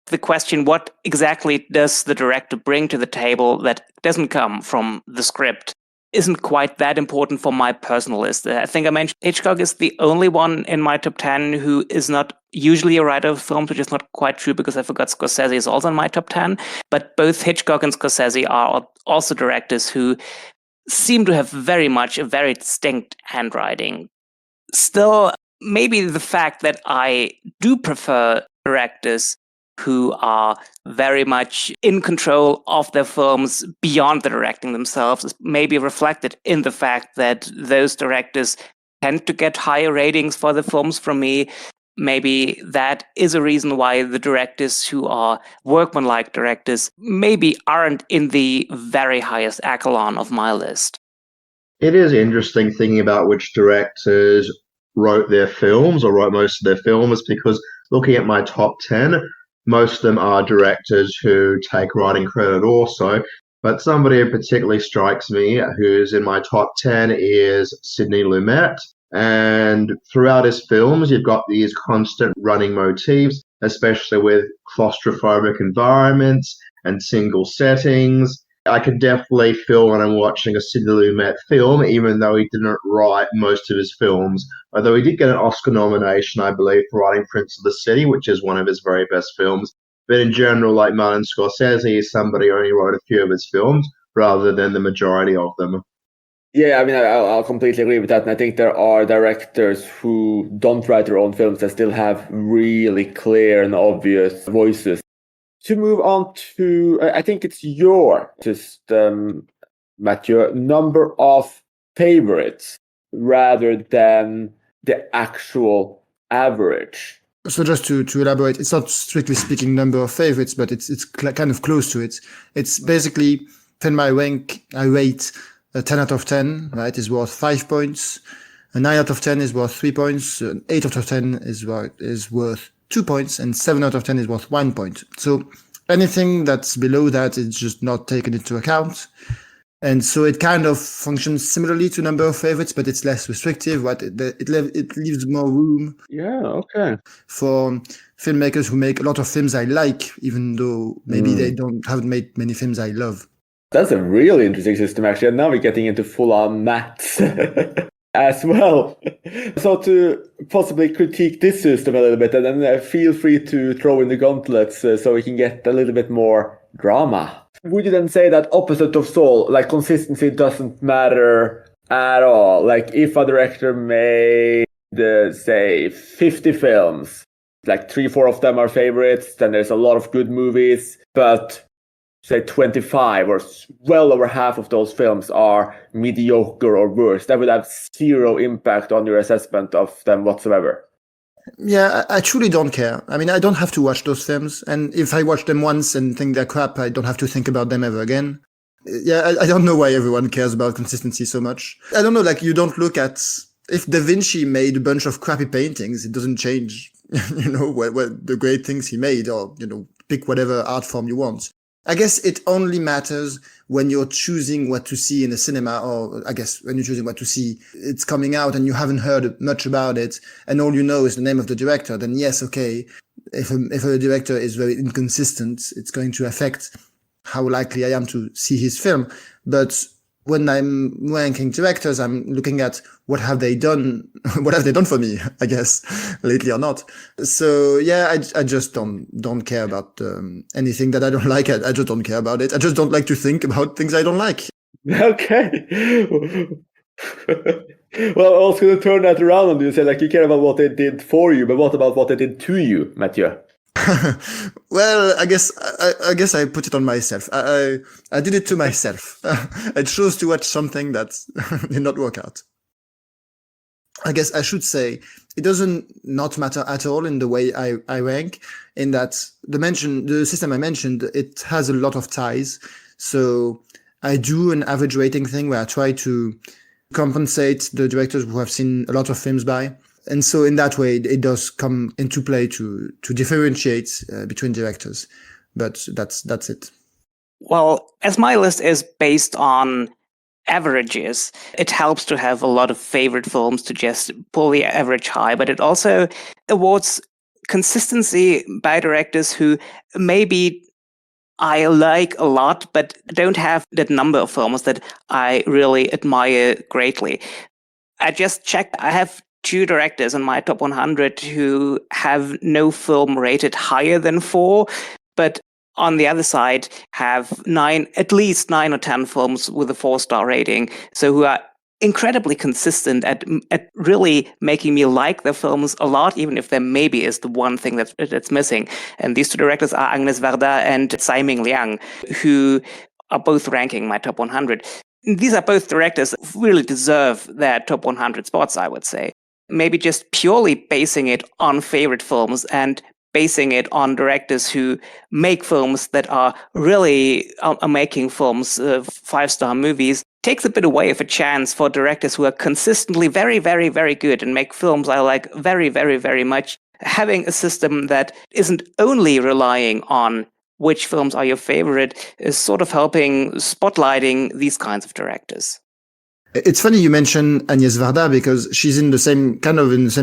The question, what exactly does the director bring to the table that doesn't come from the script, isn't quite that important for my personal list. I think I mentioned Hitchcock is the only one in my top 10 who is not usually a writer of films, which is not quite true because I forgot Scorsese is also in my top 10. But both Hitchcock and Scorsese are also directors who seem to have very much a very distinct handwriting. Still, maybe the fact that I do prefer directors who are very much in control of their films beyond the directing themselves is maybe reflected in the fact that those directors tend to get higher ratings for the films from me. Maybe that is a reason why the directors who are workmanlike directors maybe aren't in the very highest echelon of my list. It is interesting thinking about which directors wrote their films or wrote most of their films, because looking at my top 10, most of them are directors who take writing credit also. But somebody who particularly strikes me, who's in my top 10, is Sidney Lumet. And throughout his films, you've got these constant running motifs, especially with claustrophobic environments and single settings. I can definitely feel when I'm watching a Sidney Lumet film, even though he didn't write most of his films. Although he did get an Oscar nomination, I believe, for writing Prince of the City, which is one of his very best films. But in general, like Martin Scorsese, is somebody who only wrote a few of his films rather than the majority of them. Yeah, I mean, I'll completely agree with that. And I think there are directors who don't write their own films that still have really clear and obvious voices. To move on to, I think it's your system, Matthew, number of favorites rather than the actual average. So just to elaborate, it's not strictly speaking number of favorites, but it's kind of close to it. It's basically, in my rank, I rate a 10 out of 10, right, is worth 5 points. A 9 out of 10 is worth 3 points. An 8 out of 10 is worth 2 points, and 7 out of 10 is worth 1 point. So anything that's below that is just not taken into account. And so it kind of functions similarly to number of favorites, but it's less restrictive, right? It leaves more room. Yeah, okay. For filmmakers who make a lot of films I like, even though maybe they haven't made many films I love. That's a really interesting system, actually. And now we're getting into full-on maths as well. So to possibly critique this system a little bit, and then feel free to throw in the gauntlets so we can get a little bit more drama. Would you then say that opposite of Soul, like consistency doesn't matter at all? Like if a director made, say, 50 films, like 3-4 of them are favorites, then there's a lot of good movies, but say 25 or well over half of those films are mediocre or worse, that would have zero impact on your assessment of them whatsoever. Yeah, I truly don't care. I mean, I don't have to watch those films. And if I watch them once and think they're crap, I don't have to think about them ever again. Yeah, I don't know why everyone cares about consistency so much. I don't know, like you don't look at, if Da Vinci made a bunch of crappy paintings, it doesn't change, what the great things he made, or, pick whatever art form you want. I guess it only matters when you're choosing what to see in a cinema, or I guess when you're choosing what to see, it's coming out and you haven't heard much about it, and all you know is the name of the director, then yes, okay. If a director is very inconsistent, it's going to affect how likely I am to see his film. But when I'm ranking directors, I'm looking at what have they done for me, I guess, lately or not. So yeah, I just don't care about anything that I don't like. I just don't care about it. I just don't like to think about things I don't like. Okay. Well, I was going to turn that around and you say, like, you care about what they did for you, but what about what they did to you, Mathieu? Well, I guess I put it on myself. I did it to myself. I chose to watch something that did not work out. I guess I should say it doesn't not matter at all in the way I rank, in that the system I mentioned, it has a lot of ties. So I do an average rating thing where I try to compensate the directors who have seen a lot of films by. And so in that way, it does come into play to differentiate between directors. But that's it. Well, as my list is based on averages, it helps to have a lot of favorite films to just pull the average high, but it also awards consistency by directors who maybe I like a lot, but don't have that number of films that I really admire greatly. I just checked. I have 2 directors in my top 100 who have no film rated higher than 4, but on the other side have at least 9 or 10 films with a 4-star rating. So who are incredibly consistent at really making me like their films a lot, even if there maybe is the one thing that's missing. And these 2 directors are Agnes Varda and Tsai Ming Liang, who are both ranking my top 100. These are both directors who really deserve their top 100 spots, I would say. Maybe just purely basing it on favorite films and basing it on directors who make films that are really are making films, 5-star movies, takes a bit away of a chance for directors who are consistently very, very, very good and make films I like very, very, very much. Having a system that isn't only relying on which films are your favorite is sort of helping spotlighting these kinds of directors. It's funny you mentioned Agnes Varda because she's in the same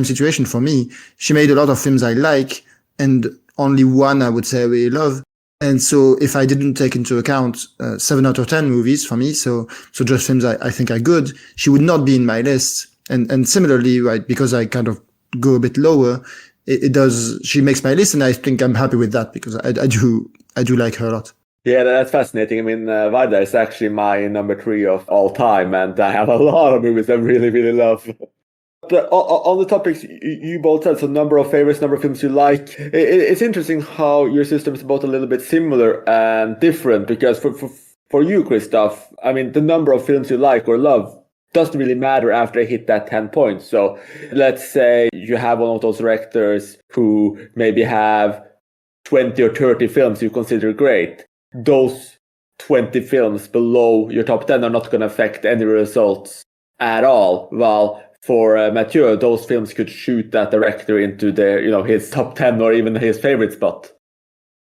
situation for me. She made a lot of films I like and only one I would say I really love. And so if I didn't take into account 7 out of 10 movies for me, so just films I think are good, she would not be in my list. And similarly, right, because I kind of go a bit lower, she makes my list and I think I'm happy with that because I do like her a lot. Yeah, that's fascinating. I mean, Varda is actually my number 3 of all time, and I have a lot of movies I really, really love. But on the topics you both said, so number of favorites, number of films you like, it's interesting how your system is both a little bit similar and different, because for you, Christoph, I mean, the number of films you like or love doesn't really matter after I hit that 10 points. So let's say you have one of those directors who maybe have 20 or 30 films you consider great. Those 20 films below your top 10 are not going to affect any results at all. While for Mathieu, those films could shoot that director into his top 10 or even his favorite spot.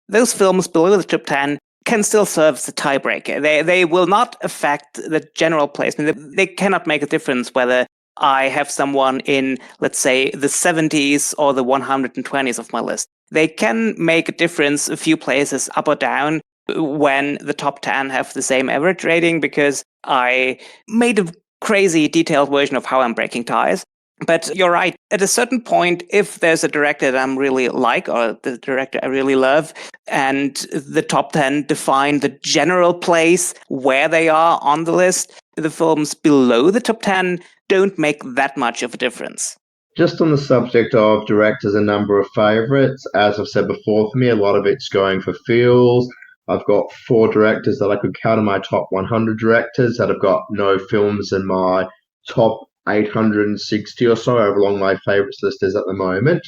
Those films below the top 10 can still serve as a tiebreaker. They will not affect the general placement. They cannot make a difference whether I have someone in, let's say, the 70s or the 120s of my list. They can make a difference a few places up or down when the top 10 have the same average rating, because I made a crazy detailed version of how I'm breaking ties. But you're right. At a certain point, if there's a director that I'm really like, or the director I really love, and the top 10 define the general place where they are on the list, the films below the top 10 don't make that much of a difference. Just on the subject of directors and number of favorites, as I've said before, for me, a lot of it's going for feels. I've got 4 directors that I could count in my top 100 directors that have got no films in my top 860 or so, however long my favorites list is at the moment.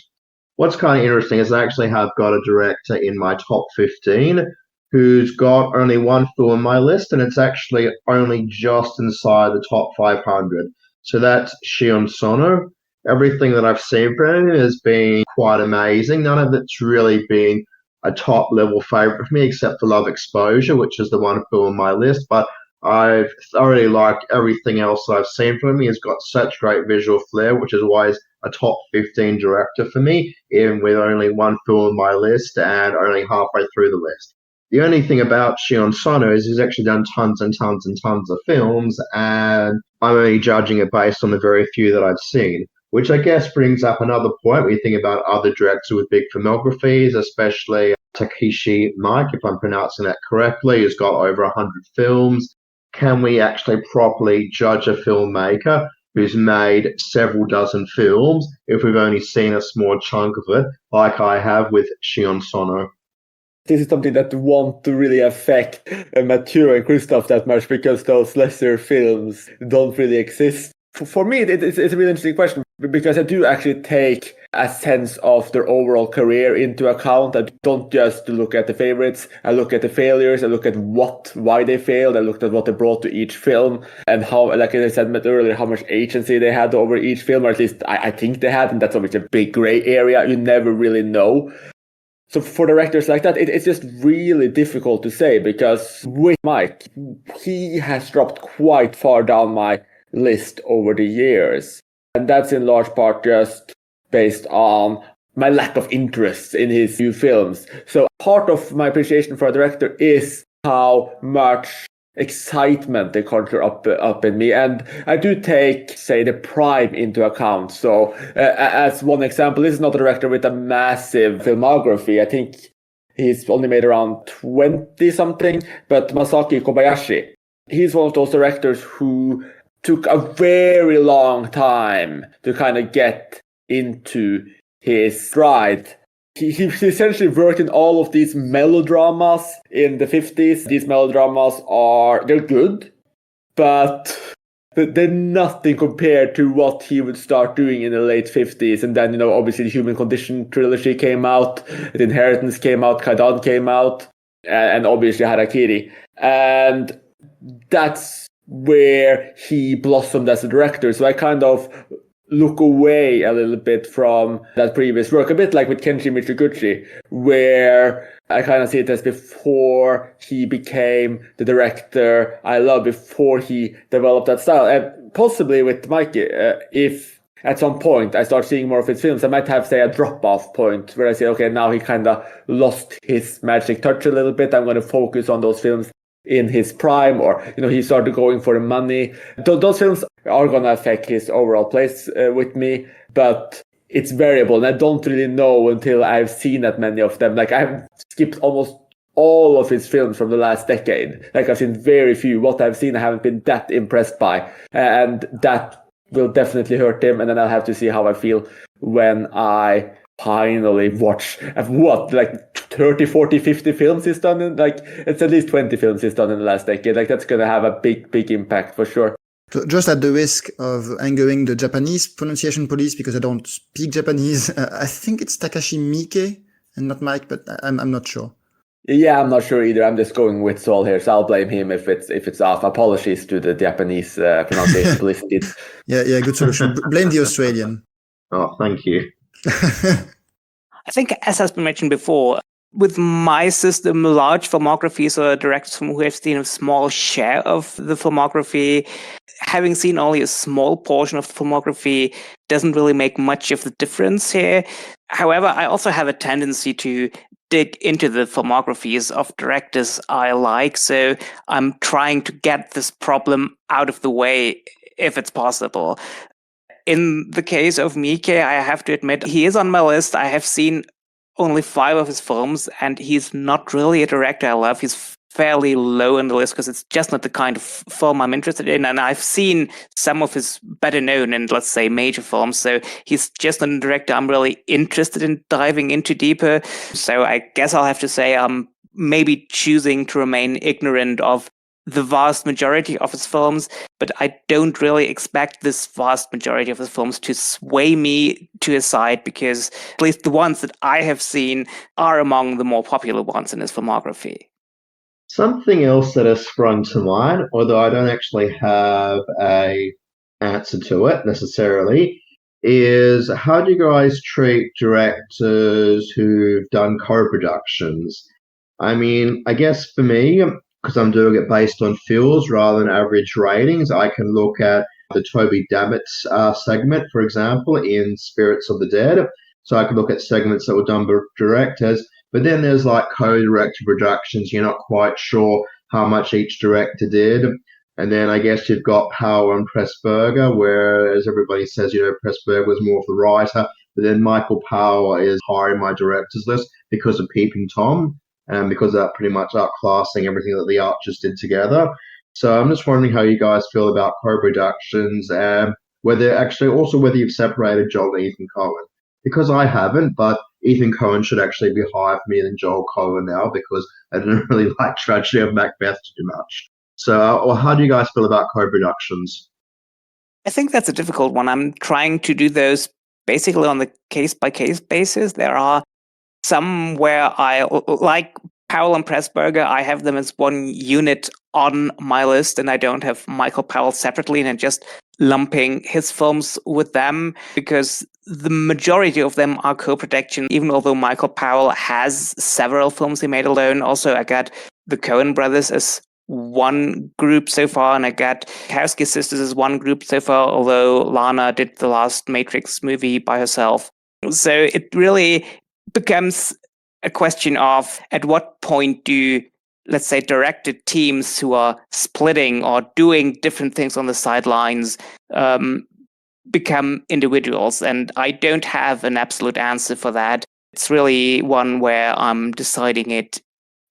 What's kind of interesting is I actually have got a director in my top 15 who's got only 1 film on my list, and it's actually only just inside the top 500. So that's Shion Sono. Everything that I've seen from him has been quite amazing. None of it's really been a top level favorite for me, except for Love Exposure, which is the 1 film on my list. But I've thoroughly liked everything else I've seen from him. He's got such great visual flair, which is why he's a top 15 director for me, even with only 1 film on my list and only halfway through the list. The only thing about Shion Sono is he's actually done tons and tons and tons of films, and I'm only judging it based on the very few that I've seen. Which I guess brings up another point when you think about other directors with big filmographies, especially Takeshi Miike, if I'm pronouncing that correctly, who's got over 100 films. Can we actually properly judge a filmmaker who's made several dozen films if we've only seen a small chunk of it, like I have with Shion Sono? This is something that won't really affect Mathieu and Christoph that much, because those lesser films don't really exist. For me, it's a really interesting question, because I do actually take a sense of their overall career into account. I don't just look at the favorites. I look at the failures. I look at why they failed. I looked at what they brought to each film and how, like I said earlier, how much agency they had over each film, or at least I think they had. And that's obviously a big gray area. You never really know. So for directors like that, it's just really difficult to say, because with Mike, he has dropped quite far down my list over the years. And that's in large part just based on my lack of interest in his new films. So part of my appreciation for a director is how much excitement they conjure up in me. And I do take, say, the prime into account. So as one example, this is not a director with a massive filmography. I think he's only made around 20 something, but Masaki Kobayashi, he's one of those directors who took a very long time to kind of get into his stride. He essentially worked in all of these melodramas in the 50s. These melodramas they're good, but they're nothing compared to what he would start doing in the late 50s. And then, obviously the Human Condition trilogy came out, The Inheritance came out, Kaidan came out, and obviously Harakiri. And that's where he blossomed as a director. So I kind of look away a little bit from that previous work, a bit like with Kenji Michiguchi, where I kind of see it as before he became the director I love, before he developed that style. And possibly with Mikey, if at some point I start seeing more of his films, I might have, say, a drop-off point where I say, okay, now he kind of lost his magic touch a little bit. I'm going to focus on those films in his prime, or he started going for the money. Those films are going to affect his overall place with me, but it's variable, and I don't really know until I've seen that many of them. Like, I've skipped almost all of his films from the last decade. Like, I've seen very few. What I've seen I haven't been that impressed by, and that will definitely hurt him. And then I'll have to see how I feel when I finally watch 30, 40, 50 films he's done in, it's at least 20 films he's done in the last decade. That's going to have a big impact for sure. So just at the risk of angering the Japanese pronunciation police, because I don't speak Japanese, I think it's Takashi Miike and not Mike, but I'm not sure. Yeah, I'm not sure either. I'm just going with Saul here, so I'll blame him if it's off. Apologies to the Japanese pronunciation police. Yeah, good solution. Blame the Australian. Oh, thank you. I think, as has been mentioned before, with my system, large filmographies or directors from who have seen a small share of the filmography, having seen only a small portion of the filmography doesn't really make much of the difference here. However, I also have a tendency to dig into the filmographies of directors I like, so I'm trying to get this problem out of the way if it's possible. In the case of Miike, I have to admit, he is on my list. I have seen only 5 of his films, and he's not really a director I love. He's fairly low on the list because it's just not the kind of film I'm interested in. And I've seen some of his better known and, let's say, major films. So he's just not a director I'm really interested in diving into deeper. So I guess I'll have to say I'm maybe choosing to remain ignorant of the vast majority of his films, but I don't really expect this vast majority of his films to sway me to his side, because at least the ones that I have seen are among the more popular ones in his filmography. Something else that has sprung to mind, although I don't actually have a answer to it necessarily, is how do you guys treat directors who've done co-productions? I mean, I guess for me, because I'm doing it based on feels rather than average ratings, I can look at the Toby Dammett's segment, for example, in Spirits of the Dead. So I can look at segments that were done by directors, but then there's like co-director productions. You're not quite sure how much each director did. And then I guess you've got Power and Pressburger, where, as everybody says, Pressburger was more of the writer, but then Michael Power is higher in my directors list because of Peeping Tom, and because of that pretty much outclassing everything that the Archers did together. So I'm just wondering how you guys feel about co-productions, and whether you've separated Joel and Ethan Coen. Because I haven't, but Ethan Coen should actually be higher for me than Joel Coen now, because I didn't really like Tragedy of Macbeth too much. So how do you guys feel about co-productions? I think that's a difficult one. I'm trying to do those basically on the case-by-case basis. There are some where I like Powell and Pressburger. I have them as one unit on my list, and I don't have Michael Powell separately, and I'm just lumping his films with them because the majority of them are co-production, even although Michael Powell has several films he made alone. Also, I got the Coen brothers as one group so far, and I got Kowski sisters as one group so far, although Lana did the last Matrix movie by herself. So it really becomes a question of at what point do, let's say, directed teams who are splitting or doing different things on the sidelines become individuals. And I don't have an absolute answer for that. It's really one where I'm deciding it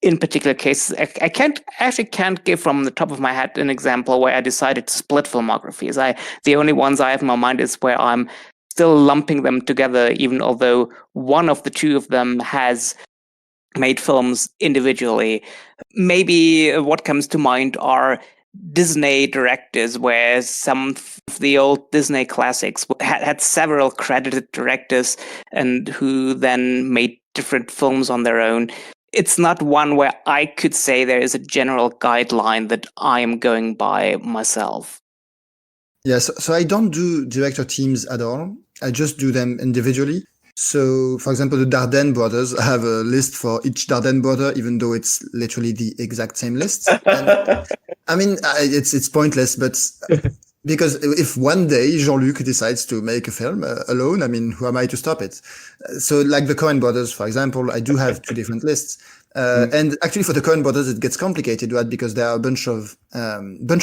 in particular cases. I can't give from the top of my head an example where I decided to split filmographies. The only ones I have in my mind is where I'm still lumping them together, even although one of the two of them has made films individually. Maybe what comes to mind are Disney directors, where some of the old Disney classics had several credited directors and who then made different films on their own. It's not one where I could say there is a general guideline that I am going by myself. Yes, so I don't do director teams at all. I just do them individually. So, for example, the Dardenne brothers, I have a list for each Dardenne brother, even though it's literally the exact same list. And, I mean, it's pointless, but because if one day Jean-Luc decides to make a film alone, I mean, who am I to stop it? So, like the Coen brothers, for example, I do have two different lists. And actually, for the Coen brothers, it gets complicated, right? Because there are a bunch of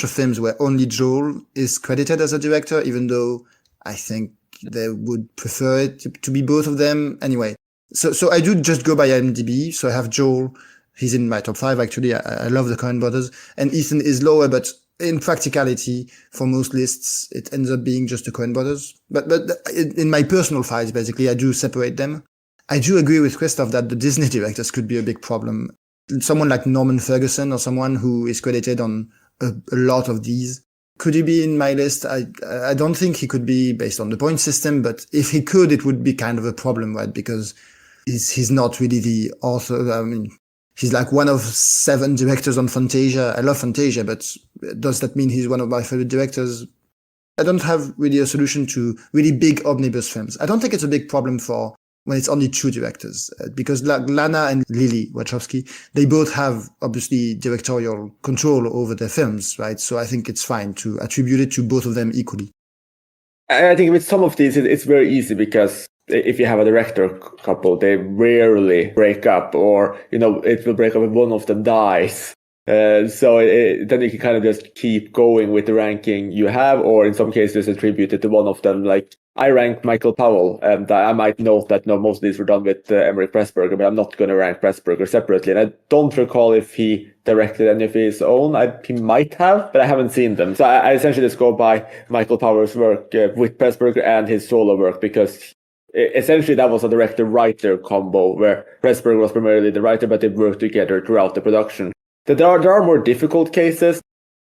films where only Joel is credited as a director, even though I think they would prefer it to be both of them. Anyway, so I do just go by IMDb. So I have Joel. He's in my top 5, actually. I love the Coen brothers. And Ethan is lower, but in practicality, for most lists, it ends up being just the Coen brothers. But in my personal files, basically, I do separate them. I do agree with Christoph that the Disney directors could be a big problem. Someone like Norman Ferguson or someone who is credited on a lot of these. Could he be in my list? I don't think he could be based on the point system, but if he could, it would be kind of a problem, right? Because he's not really the author. I mean, he's like one of 7 directors on Fantasia. I love Fantasia, but does that mean he's one of my favorite directors? I don't have really a solution to really big omnibus films. I don't think it's a big problem for when it's only 2 directors, because like Lana and Lily Wachowski, they both have obviously directorial control over their films, right? So I think it's fine to attribute it to both of them equally. I think with some of these, it's very easy because if you have a director couple, they rarely break up, or, it will break up if one of them dies. So then you can kind of just keep going with the ranking you have, or in some cases attribute it to one of them. Like I rank Michael Powell, and I might note that most of these were done with Emmerich Pressburger, but I'm not going to rank Pressburger separately. And I don't recall if he directed any of his own. He might have, but I haven't seen them. So I essentially just go by Michael Powell's work with Pressburger and his solo work, because essentially that was a director-writer combo where Pressburger was primarily the writer, but they worked together throughout the production. There are more difficult cases.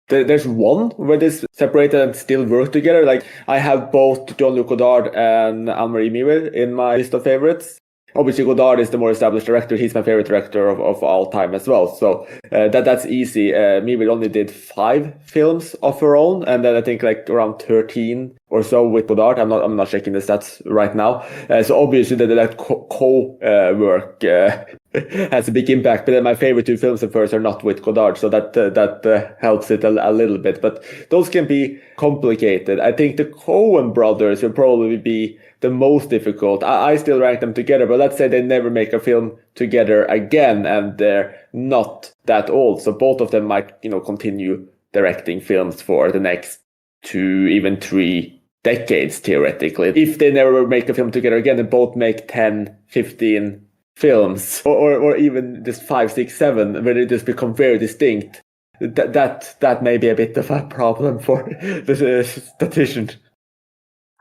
There's one where they separated and still work together. Like I have both Jean-Luc Godard and Anne-Marie Miwil in my list of favorites. Obviously, Godard is the more established director. He's my favorite director of all time as well. So that's easy. Miwil only did 5 films of her own, and then I think like around 13 or so with Godard. I'm not checking the stats right now. So obviously that co-work has a big impact. But then my favorite 2 films of hers are not with Godard, so that helps it a little bit. But those can be complicated. I think the Coen brothers will probably be the most difficult. I still rank them together, but let's say they never make a film together again, and they're not that old. So both of them might, continue directing films for the next 2, even 3 decades, theoretically. If they never make a film together again, they both make 10, 15 films, or even just 5, 6, 7, where they just become very distinct. That may be a bit of a problem for the statistician.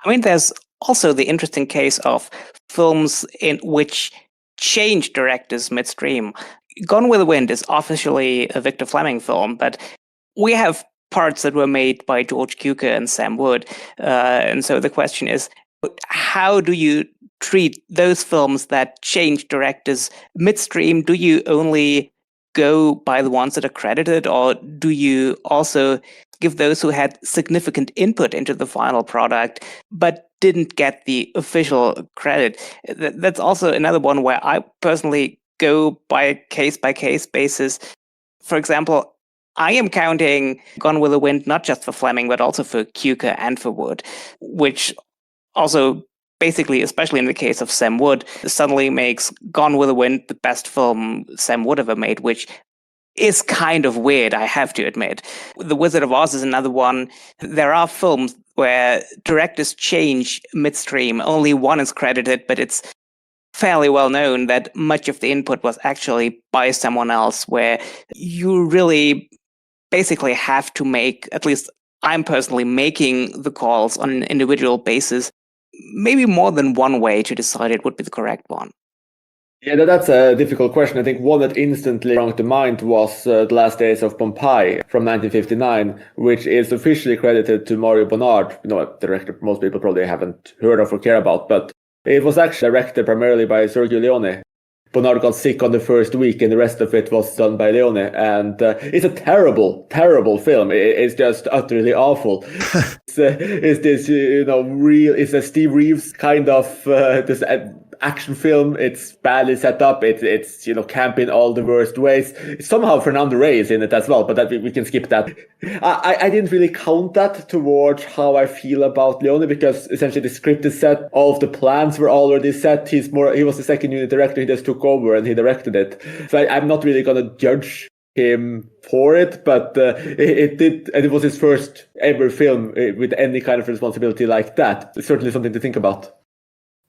I mean, there's also the interesting case of films in which change directors midstream. Gone with the Wind is officially a Victor Fleming film, but we have parts that were made by George Cukor and Sam Wood. And so the question is, How do you treat those films that change directors midstream? Do you only go by the ones that are credited, or do you also give those who had significant input into the final product but didn't get the official credit? That's also another one where I personally go by a case-by-case basis. For example, I am counting Gone with the Wind not just for Fleming, but also for Cukor and for Wood, which also basically, especially in the case of Sam Wood, suddenly makes Gone with the Wind the best film Sam Wood ever made, which is kind of weird, I have to admit. The Wizard of Oz is another one. There are films where directors change midstream. Only one is credited, but it's fairly well known that much of the input was actually by someone else, where you really basically have to make, at least I'm personally making the calls on an individual basis, maybe more than one way to decide it would be the correct one. Yeah, that's a difficult question. I think one that instantly sprung to mind was The Last Days of Pompeii from 1959, which is officially credited to Mario Bonnard, a director most people probably haven't heard of or care about, but it was actually directed primarily by Sergio Leone. Bonnard got sick on the first week, and the rest of it was done by Leone. And it's a terrible, terrible film. It's just utterly awful. It's this, it's a Steve Reeves kind of this action film. It's badly set up. It's camp in all the worst ways. Somehow Fernando Rey is in it as well, but that we can skip that. I didn't really count that towards how I feel about Leone, because essentially the script is set, all of the plans were already set. He was the second unit director. He just took over and he directed it. So I'm not really gonna judge him for it, but it was his first ever film with any kind of responsibility like that. It's certainly something to think about.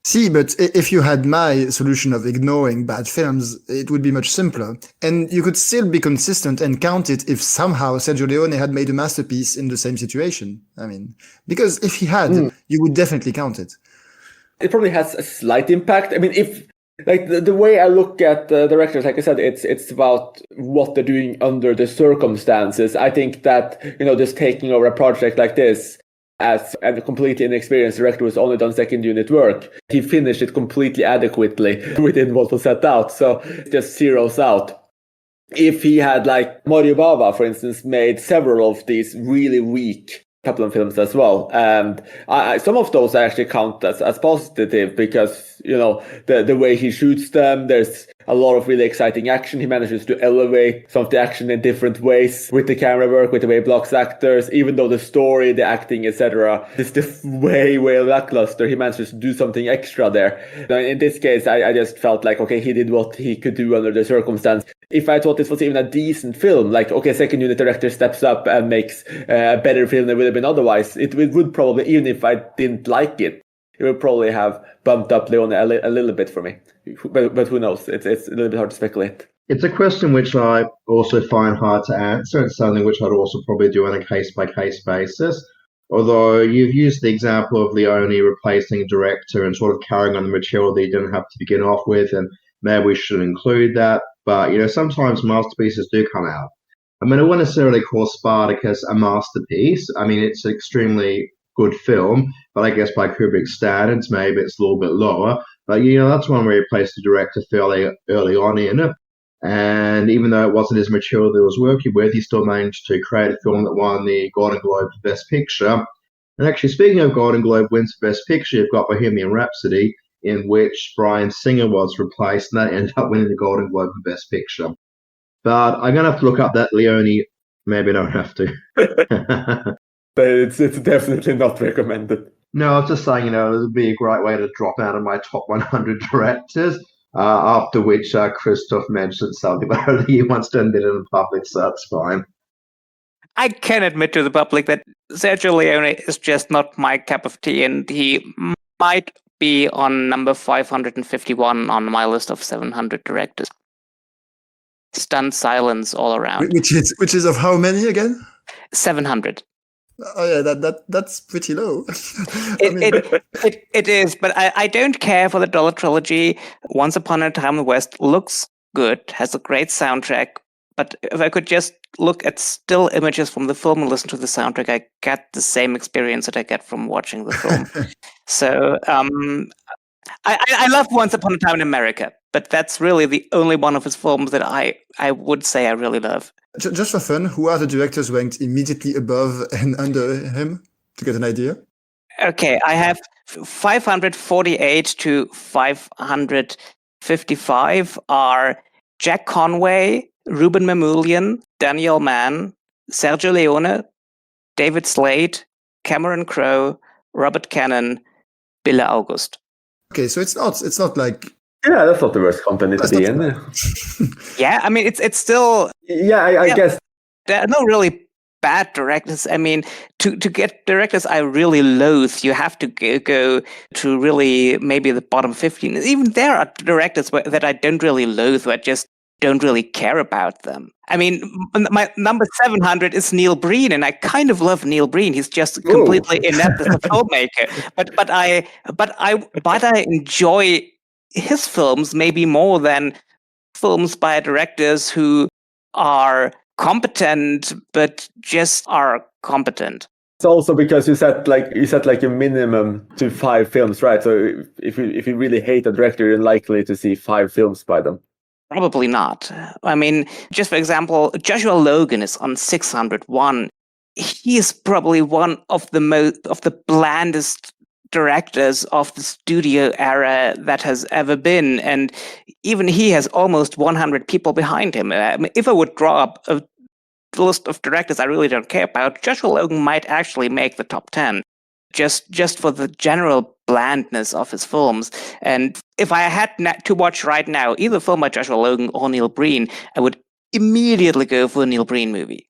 See, but if you had my solution of ignoring bad films, it would be much simpler. And you could still be consistent and count it if somehow Sergio Leone had made a masterpiece in the same situation. I mean, because if he had, you would definitely count it. It probably has a slight impact. I mean, if like the way I look at directors, like I said, it's about what they're doing under the circumstances. I think that, just taking over a project like this, as a completely inexperienced director who's only done second unit work, he finished it completely adequately within what was set out. So it just zeroes out. If he had, like Mario Bava, for instance, made several of these really weak Kaplan films as well, and some of those I actually count as positive, because the way he shoots them, there's a lot of really exciting action. He manages to elevate some of the action in different ways with the camera work, with the way he blocks actors, even though the story, the acting, etc. is way lackluster. He manages to do something extra there. In this case, I just felt like, okay, he did what he could do under the circumstance. If I thought this was even a decent film, like, okay, second unit director steps up and makes a better film than it would have been otherwise, it would probably, even if I didn't like it, it would probably have bumped up Leone a little bit for me. But who knows? It's a little bit hard to speculate. It's a question which I also find hard to answer. It's something which I'd also probably do on a case-by-case basis. Although you've used the example of Leone replacing a director and sort of carrying on the material that he didn't have to begin off with, and maybe we should include that. But, sometimes masterpieces do come out. I mean, I wouldn't necessarily call Spartacus a masterpiece. I mean, it's an extremely good film, but I guess by Kubrick's standards, maybe it's a little bit lower. But, that's one where he placed the director fairly early on in it. And even though it wasn't his material that he was working with, he still managed to create a film that won the Golden Globe for Best Picture. And actually, speaking of Golden Globe wins for Best Picture, you've got Bohemian Rhapsody, in which Bryan Singer was replaced, and that ended up winning the Golden Globe for Best Picture. But I'm going to have to look up that Leone. Maybe I don't have to. But it's definitely not recommended. No, I was just saying, it would be a great way to drop out of my top 100 directors, after which Christoph mentioned something, but only he wants to admit it in public, so that's fine. I can admit to the public that Sergio Leone is just not my cup of tea, and he might be on number 551 on my list of 700 directors. Stunned silence all around. Which is of how many again? 700. Oh yeah, that's pretty low. It is, but I don't care for the Dollar Trilogy. Once Upon a Time in the West looks good, has a great soundtrack, but if I could just look at still images from the film and listen to the soundtrack, I get the same experience that I get from watching the film. So I love Once Upon a Time in America, but that's really the only one of his films that I would say I really love. Just for fun, who are the directors ranked immediately above and under him, to get an idea? Okay, I have 548 to 555 are Jack Conway, Ruben Mamoulian, Daniel Mann, Sergio Leone, David Slade, Cameron Crowe, Robert Cannon, Bille August. Okay, so it's not like... Yeah, that's not the worst company to be in. Yeah, I mean, it's still... Yeah, I guess. There are no really bad directors. I mean, to get directors I really loathe, you have to go to really maybe the bottom 15. Even there are directors that I don't really loathe, where I just don't really care about them. I mean, my number 700 is Neil Breen, and I kind of love Neil Breen. He's just completely inept as a filmmaker. But I enjoy his films maybe more than films by directors who are competent, but just are competent. It's also because you set like a minimum to 5 films, right? So if you really hate a director, you're likely to see 5 films by them. Probably not. I mean, just for example, Joshua Logan is on 601. He is probably one of the blandest directors of the studio era that has ever been, and even he has almost 100 people behind him. I mean, if I would draw up a list of directors I really don't care about, Joshua Logan might actually make the top 10. Just for the general blandness of his films. And if I had to watch right now either film by Joshua Logan or Neil Breen, I would immediately go for a Neil Breen movie.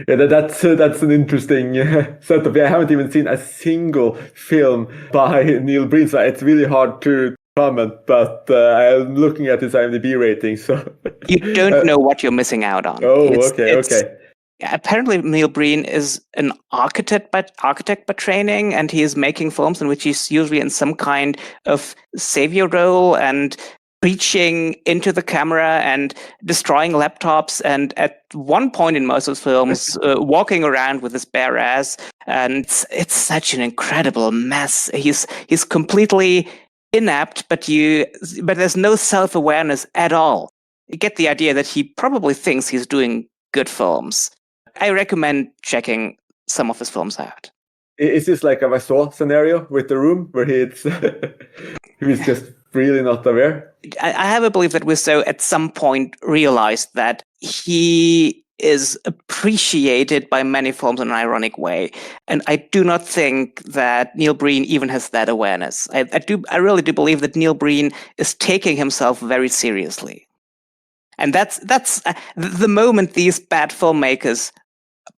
Yeah, that's an interesting setup. I haven't even seen a single film by Neil Breen, so it's really hard to comment, but I'm looking at his IMDb rating, so... You don't know what you're missing out on. Okay. Apparently, Neil Breen is an architect by training, and he is making films in which he's usually in some kind of savior role and preaching into the camera and destroying laptops, and at one point in most of his films, walking around with his bare ass, and it's such an incredible mess. He's completely inept, but there's no self-awareness at all. You get the idea that he probably thinks he's doing good films. I recommend checking some of his films out. Is this like a Vassaux scenario with The Room, where he's just really not aware? I have a belief that Vassaux at some point realized that he is appreciated by many films in an ironic way. And I do not think that Neil Breen even has that awareness. I really do believe that Neil Breen is taking himself very seriously. And that's the moment these bad filmmakers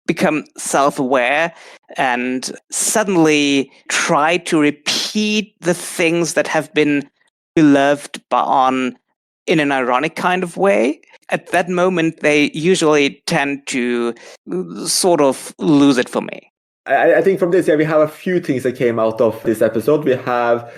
become self-aware and suddenly try to repeat the things that have been beloved in an ironic kind of way. At that moment, they usually tend to sort of lose it for me. I think from this, we have a few things that came out of this episode. We have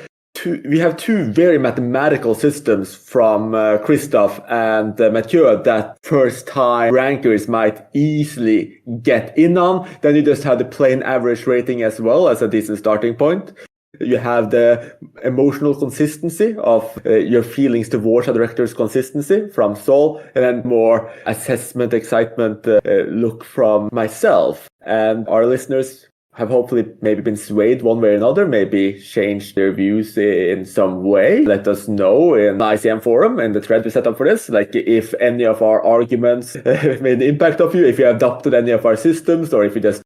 two very mathematical systems from Christoph and Mathieu that first-time rankers might easily get in on. Then you just have the plain average rating as well as a decent starting point. You have the emotional consistency of your feelings towards a director's consistency from Saul, and then more assessment, excitement look from myself. And our listeners have hopefully maybe been swayed one way or another, maybe changed their views in some way. Let us know in the ICM forum and the thread we set up for this, like if any of our arguments made an impact of you, if you adopted any of our systems, or if you just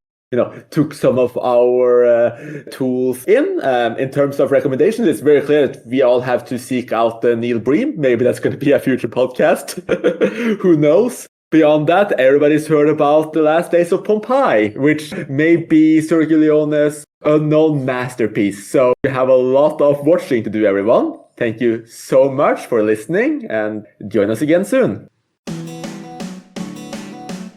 took some of our tools in terms of recommendations. It's very clear that we all have to seek out Neil Breen. Maybe that's going to be a future podcast. Who knows? Beyond that, everybody's heard about The Last Days of Pompeii, which may be Sergio Leone's unknown masterpiece. So we have a lot of watching to do, everyone. Thank you so much for listening, and join us again soon.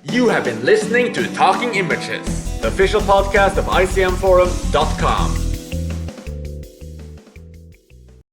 You have been listening to Talking Images, the official podcast of icmforum.com.